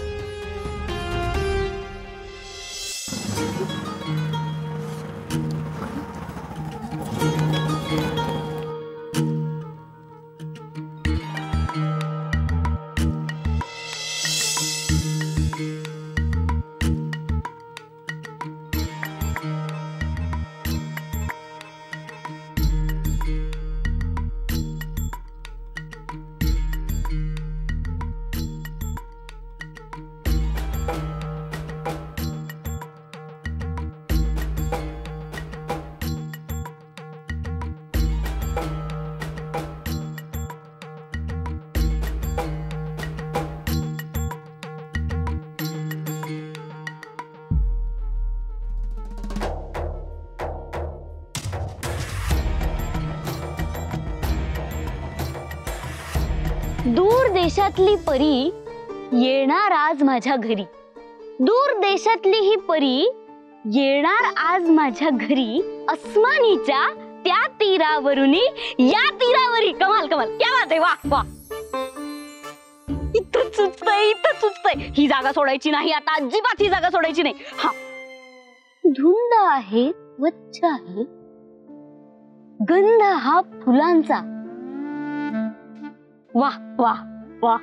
दूर देशातली परी येणार आज माझ्या घरी. दूर देशातली ही परी येणार आज माझ्या घरी. अस्मानीच्या त्या तीरावरुनी या तीरावरी. कमाल कमाल, क्या बात आहे. वा वा. इथं चुचतंय. ही जागा सोडायची नाही आता, अजिबात ही जागा सोडायची नाही. हा, धुंद आहे, स्वच्छ आहे, गंध हा फुलांचा. वाह वाह वाह.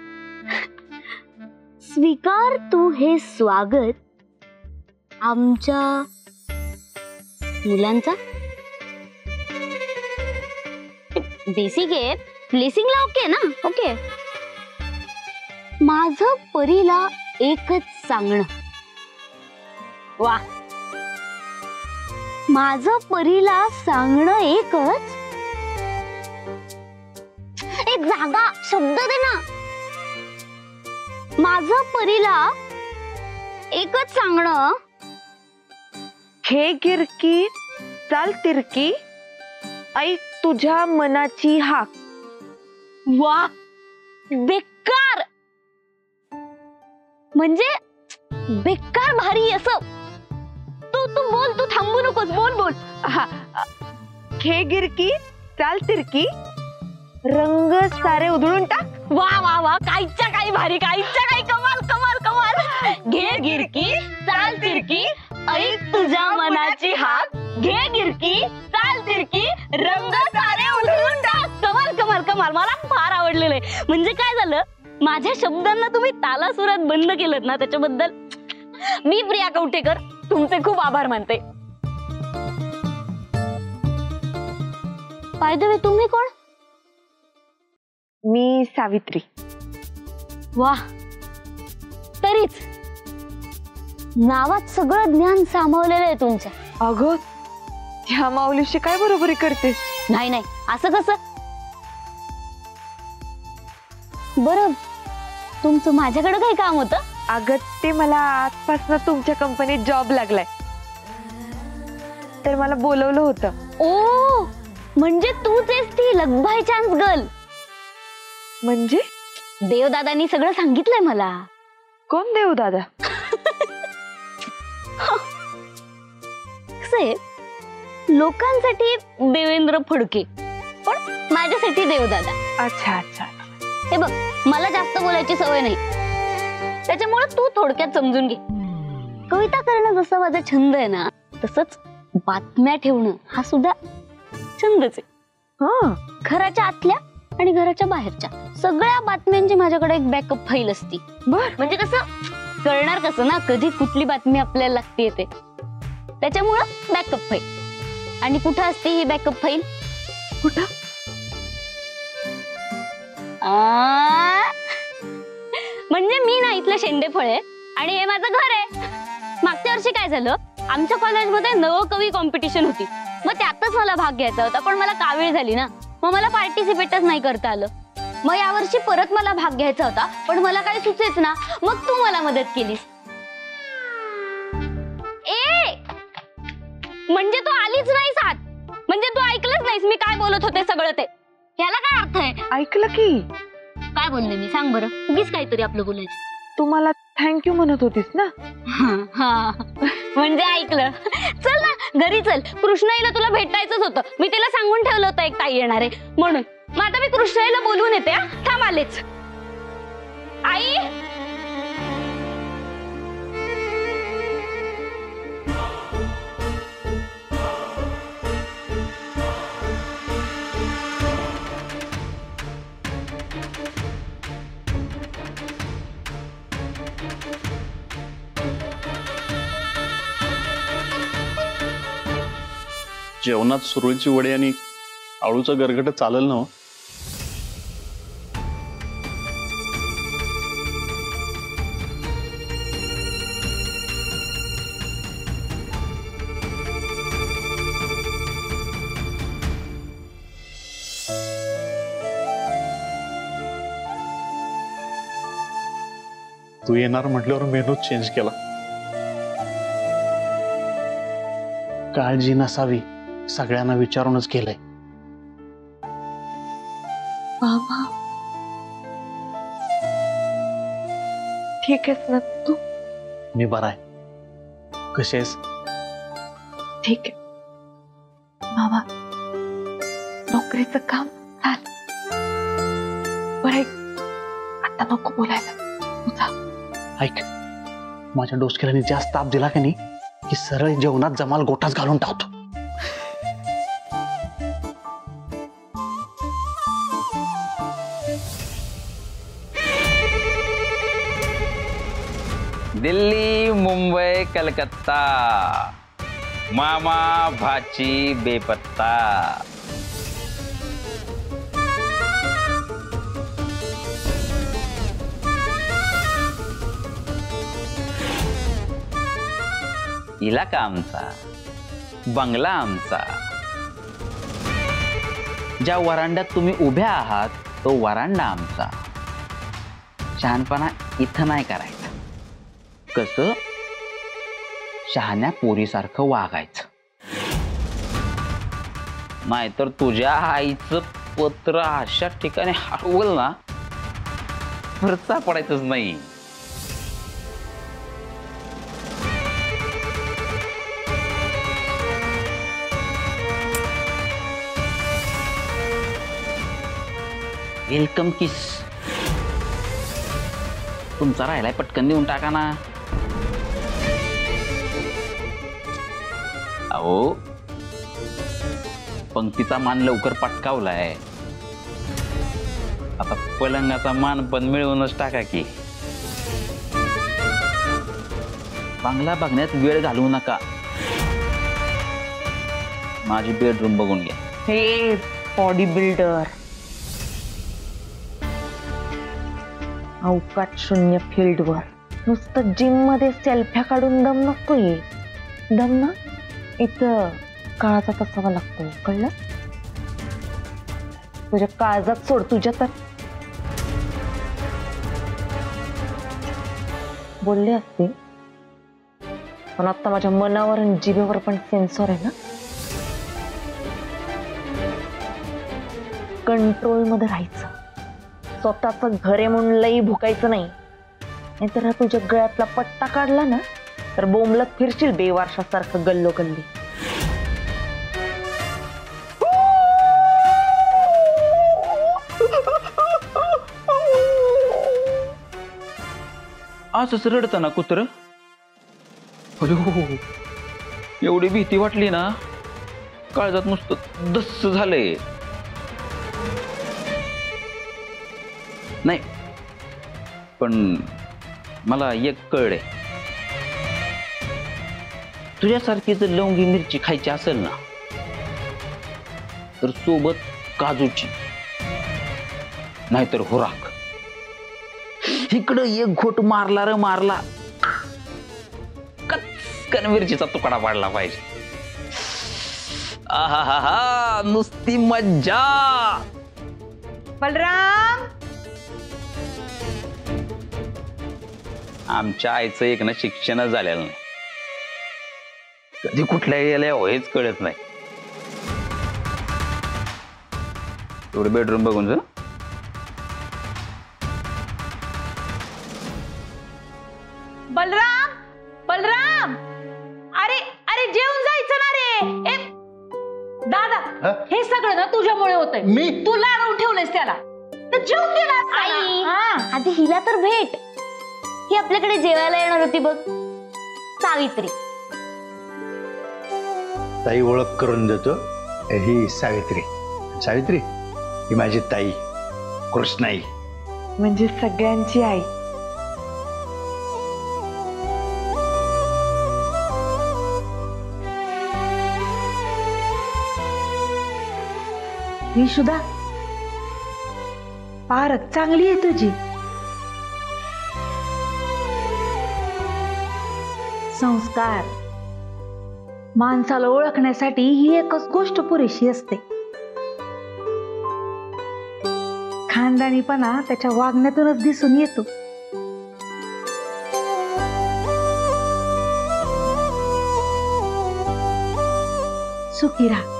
स्वीकार तू हे स्वागत आमच्या मुलांचा. बेसिक आहे, प्लेसिंगला ओके ना. ओके. माझं परीला एकच सांगणं. वा. माझं परीला सांगणं एकच. एक जागा शब्द दे ना. माझं परीला एकच सांगणं. घे गिरकी चाल तिरकी, ऐक तुझ्या मनाची हाक. वा, बेकार. म्हणजे बेकार भारी असं. तू बोल, तू थांबू नकोस. बोल. हा, घे गिरकी चाल तिरकी, रंग सारे उधळून टाक. वा वा वा, काहीच्या काही भारी, काहीच्या काही कमाल कमाल कमाल. घे गिरकी चाल तिरकी, ऐक तुझ्या मनाची हाक. घे गिरकी चाल तिरकी, रंग सारे उधळून टाक. कमाल कमाल कमाल. मला फार आवडलेलं आहे. म्हणजे काय झालं, माझ्या शब्दांना तुम्ही तालासुरात बंद केलं ना, त्याच्याबद्दल मी प्रिया कवटेकर तुमचे खूप आभार मानते. बाय द वे, तुम्ही कोण? मी सावित्री. वाह, तरीच नावात सगळं ज्ञान सामावलेलं आहे तुमच्या. अगं, ह्या माऊलीशी काय बरोबरी करतेस? नाही, असं कसं. बरं, तुमचं माझ्याकडे काही काम होतं? अगं, ते मला आजपासून तुमच्या कंपनीत जॉब लागलाय, तर मला बोलवलं होतं. ओ, म्हणजे तूच आहेस ती लक बाय चान्स गर्ल. म्हणजे देवदादांनी सगळं सांगितलंय मला. कोण देवदादा? लोकांसाठी देवेंद्र फडके, पण माझ्यासाठी देवदादा. अच्छा. हे बघ, मला जास्त बोलायची सवय नाही, त्याच्यामुळे तू थोडक्यात समजून घे. कविता करणं जसं माझा छंद आहे ना, तसंच बातम्या ठेवणं हा सुद्धा छंदच आहे. घराच्या आतल्या आणि घराच्या बाहेरच्या सगळ्या बातम्यांची माझ्याकडे एक बॅकअप फाईल असती. बर. म्हणजे कसं कळणार कसं ना कधी कुठली बातमी आपल्याला लागते ते, त्याच्यामुळं बॅकअप फाईल. आणि कुठं असते ही बॅकअप फाईल? कुठं? म्हणजे मी ना इथलं शेंडेफळ आहे आणि हे माझं घर आहे. मागच्या वर्षी काय झालं, आमच्या कॉलेजमध्ये नवकवी कॉम्पिटिशन होती. मग त्यातच मला भाग घ्यायचा होता, पण मला कावीळ झाली ना, मग मला पार्टिसिपेटच नाही करता आलं. मग यावर्षी परत मला भाग घ्यायचा होता, पण मला काही सुचेच ना, मग तू मला मदत केलीस. म्हणजे तू आलीच नाहीस आत, म्हणजे तू ऐकलंच नाहीस मी काय बोलत होते सगळं ते. याला काय अर्थ आहे? ऐकलं की. काय बोलले मी सांग बरं, उगीच काहीतरी आपलं बोलायचं. तू मला थँक्यू म्हणत होतीस ना. म्हणजे ऐकलं. चल ना घरी चल, कृष्णाईला तुला भेटायचंच होतं. मी तिला सांगून ठेवलं होतं एक ताई येणार आहे म्हणून. मग आता मी कृष्णाईला बोलवून येते. थांब आलेच. आई जेवणात सुरळीची वडी आणि आळूचं गरगट चालेल ना? तू येणार म्हटल्यावर मेनू चेंज केला. काळजी नसावी सगळ्यांना विचारूनच केलंय. बाबा ठीक आहेस ना तू? मी बरा आहे. कशी आहेस? ठीक आहे बाबा. नोकरीचं काम झालं. बरं आता नको बोलायला. ऐक, माझ्या डोसक्याने जास्त ताप दिला का नाही की सरळ जेवणात जमाल गोटाच घालून टाकतो. दिल्ली, मुंबई, कलकत्ता, मामा भाची बेपत्ता. इलाका आमचा, बंगला आमचा. ज्या वरांड्यात तुम्ही उभ्या आहात तो वरांडा आमचा. शहाणपणा इथं नाही करायचा. कसं शहाण्या पोरीसारखं वागायचं, नाहीतर तुझ्या आईचं पत्र अशा ठिकाणी हरवल ना खर्चा पडायचंच नाही. वेलकम किस. तुमचा राहिलाय पटकन देऊन टाका ना. अहो पंक्तीचा मान लवकर पटकावलाय, आता पलंगाचा मान पण मिळवूनच टाका की. बंगला बघण्यात वेळ घालवू नका. माझी बेडरूम बघून घ्या. हे बॉडी बिल्डर, अवकाश शून्य फील्डवर नुसतं जिम मध्ये सेल्फ्या काढून दम नसतोय. दम ना इथं काळाचा तसावा लागतोय, कळलं? तुझ्या काळजात सोड. तुझ्या तर बोलले असते, पण आता माझ्या मनावर आणि जिभेवर पण सेन्सर आहे ना. कंट्रोल मध्ये राहायचं. स्वतःच घर आहे म्हणून लई भुकायचं नाही, नाहीतर तुझ्या गळ्यातला पट्टा काढला ना तर बोंबलत फिरशील बेवारशासारखं गल्लो गल्ली. असंच रडतं ना कुत्र. एवढी भीती वाटली ना, काळजात नुसतं दस्स झालंय. नाही पण मला एक कळलंय, तुझ्यासारखी जर लवंगी मिरची खायची असेल ना तर सोबत काजूची नाहीतर हुराक. इकडं एक घोट मारला र मारला कचकन मिरचीचा तुकडा पाडला पाहिजे. आहा नुसती मज्जा. बलराम, आमच्या आईचं एक ना शिक्षण झालेलं नाही, कधी कुठल्या याला हेच कळत नाही. एवढं बेडरूम बघून जा. बलराम, बलराम, अरे अरे जेवून जायचं ना रे. दादा, हे सगळं ना तुझ्यामुळे होतंय. मी? तू लाडवून ठेवलंयस त्याला, तर जेवून गेला आई, आधी हिला तर भेट. ही आपल्याकडे जेवायला येणार होती बघ, सावित्री. ताई ओळख करून देतो, ही सावित्री. सावित्री ही माझी ताई कृष्णाई, म्हणजे सगळ्यांची आई. विशुदा, पारख चांगली आहे तुझी. संस्कार माणसाला ओळखण्यासाठी ही एकच गोष्ट पुरेशी असते. खानदानीपणा त्याच्या वागण्यातूनच दिसून येतो. सुखी राहा.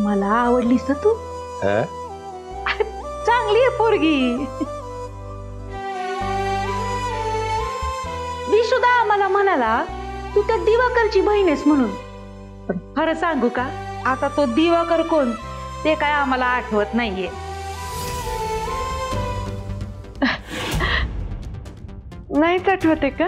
मला आवडलीस ना तू. चांगली आहे पोरगी. विशुदा मला म्हणाला तू त्या दिवाकरची बहीण आहेस म्हणून, पण खरं सांगू का, आता तो दिवाकर कोण ते काय आम्हाला आठवत नाहीये. नाहीच आठवते का?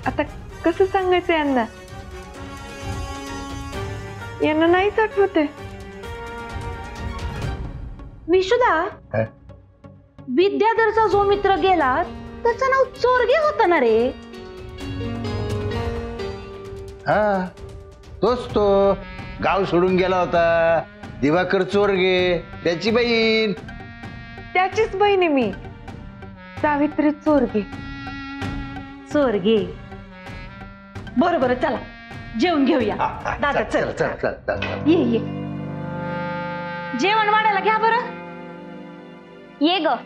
आता कसं सांगायचं यांना? यांना नाहीच आठवते. विशुदा, विद्याधरचा जो मित्र गेला त्याचं नाव चोरगे होतं ना रे. हा तोच तो गाव सोडून गेला होता, दिवाकर चोरगे, त्याची बहीण. त्याचीच बहीण आहे मी, सावित्री चोरगे. चोरगे, बरोबर. चला जेवण घेऊया. दादा चल चल चल चल. ये ये, जेवण वाढायला घ्या बरं. ये ग.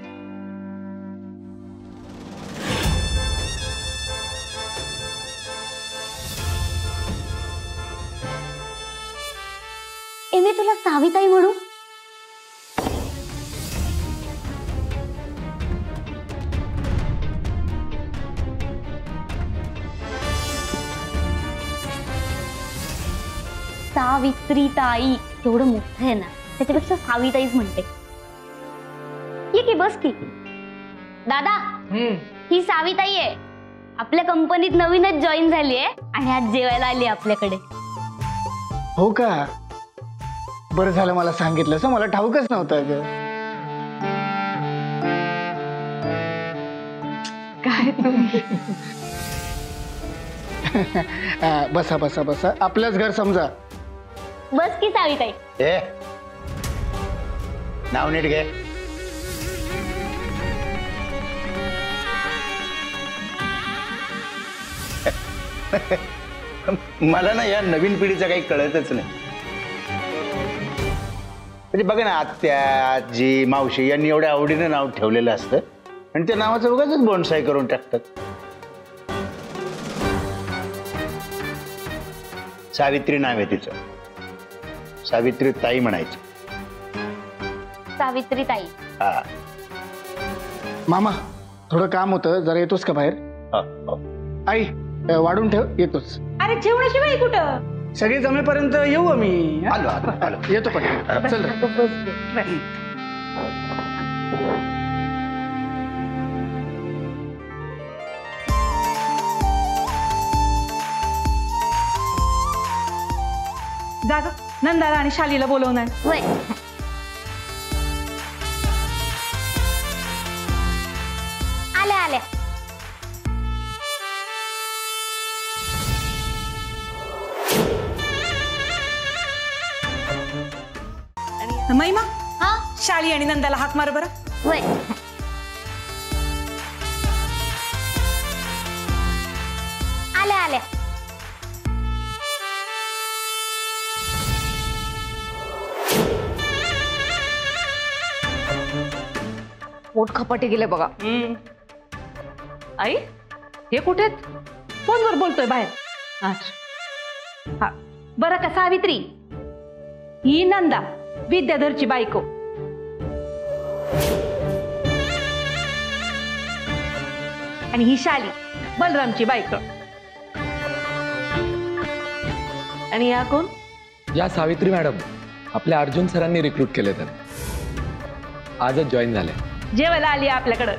मी तुला साविताई म्हणू? सावित्री ताई एवढं मोठं आहे ना, त्याच्यापेक्षा साविताईच म्हणते. ये की बस की. दादा, ही साविताई आहे, आपल्या कंपनीत नवीनच जॉईन झाली आहे आणि आज जेवायला आली आपल्याकडे. हो का? बरं झालं मला सांगितलंस, मला ठाऊकच नव्हतं ग. काय तुम्ही? बसा बसा बसा, आपलंच घर समजा. बस की साविताई. ए नाव नीट घे. मला ना या नवीन पिढीचं काही कळतच नाही. म्हणजे बघा ना, आत्या, आजी, मावशी यांनी एवढ्या आवडीनं नाव ठेवलेलं असतं आणि त्या नावाचं उगाचच बोनसाई करून टाकतात. सावित्री नाव आहे तिचं, सावित्री ताई म्हणायचं. सावित्री ताई. हा. मामा, थोडं काम होतं, जरा येतोस का बाहेर? आई वाढून ठेव, येतोच. अरे जेवणाशिवाय कुठं? सगळे जमेपर्यंत येऊ आम्ही. आलो आलो आलो. येतो पण. चल का ग नंदाला आणि शालीला बोलवणार? वय आल्या आल्या. महिमा हा शाली आणि नंदाला हाक मार बरं. वय आल्या आल्या. पोट खपाटे गेले बघा. आई हे कुठे आहेत? फोनवर बोलतोय बाहेर. हा बरं का सावित्री, ही नंदा विद्याधरची बायको. आणि ही शाली बलरामची बायको. आणि या कोण? या सावित्री मॅडम आपल्या अर्जुन सरांनी रिक्रूट केले तर आजच जॉईन झाले. जेवायला आली आपल्याकडं.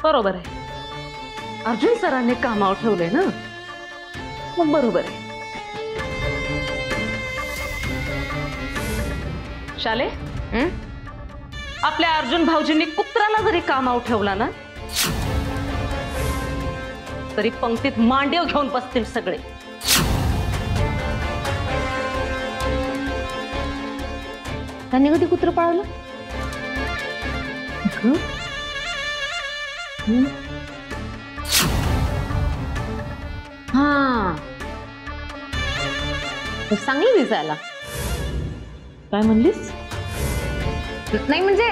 बरोबर आहे, अर्जुन सरांनी कामावर ठेवलंय ना, मग बरोबर आहे. शाले आपल्या अर्जुन भाऊजींनी कुत्राला जरी कामावर ठेवला ना तरी पंक्तीत मांडीव घेऊन बसतील सगळे. त्यांनी कधी कुत्र पाळलं? हा चांगली दिसायला. काय म्हणलीस? नाही म्हणजे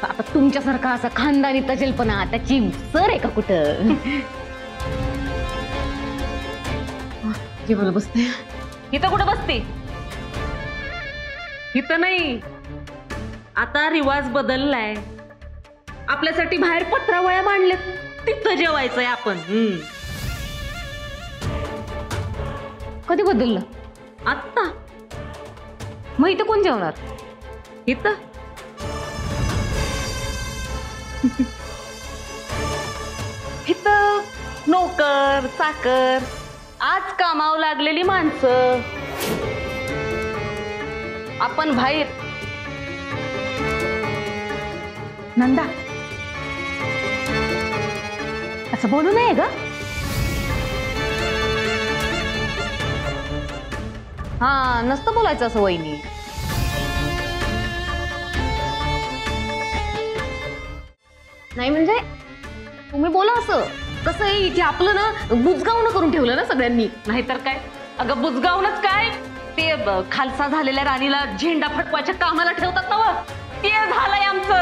आता तुमच्यासारखा असा खानदानी तजेलपणा त्याची सर आहे का कुठं? जेवायला बसते. इथं कुठं बसते? इथं नाही, आता रिवाज बदललाय. आपल्यासाठी बाहेर पत्रावळ्या मांडलेत, तिथं जेवायचंय आपण. कधी बदललं? आत्ता. मग इथं कोण जेवणार? इथं इथं नोकर चाकर, आज कामावर लागलेली माणसं. आपण बाहेर. नंदा असं बोलू नये ग. हा नसतं बोलायचं असं वहिनी. नाही म्हणजे तुम्ही बोला असं. कसं आहे इथे आपलं ना बुजगावणं करून ठेवलं ना सगळ्यांनी. नाहीतर काय. अगं बुजगावूनच काय, ते खालसा झालेल्या राणीला झेंडा फडकवायच्या कामाला ठेवतात ना, ते झालंय आमचं.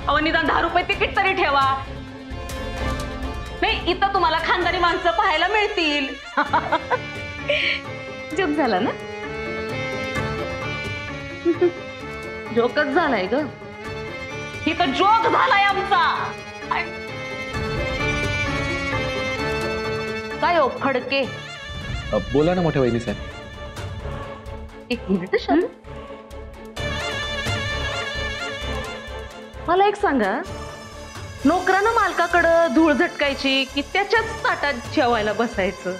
अहो निदान 10 रुपये तिकीट तरी ठेवा. नाही इथं तुम्हाला खानदानी माणसं पाहायला मिळतील. जोक झाला ना? जोकच झालाय ग. इथं जोक झालाय आमचा. काय हो फडके? बोला ना मोठ्या वहिनी साहेब. एक मिनिट शालू. मला एक सांगा, नोकरानं मालकाकडं धूळ झटकायची की त्याच्याच ताटात जेवायला बसायचं?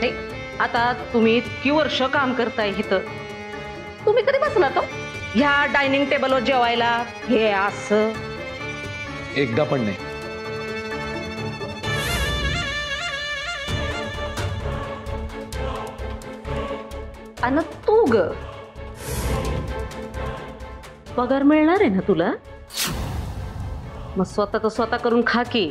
नाही आता तुम्ही इतकी वर्ष काम करताय इथं, तुम्ही कधी बसला तो ह्या डायनिंग टेबलवर जेवायला? हे असं एकदा पण नाही. आणि तू ग पगार मिळणार आहे ना तुला? मग स्वतः करून खा की.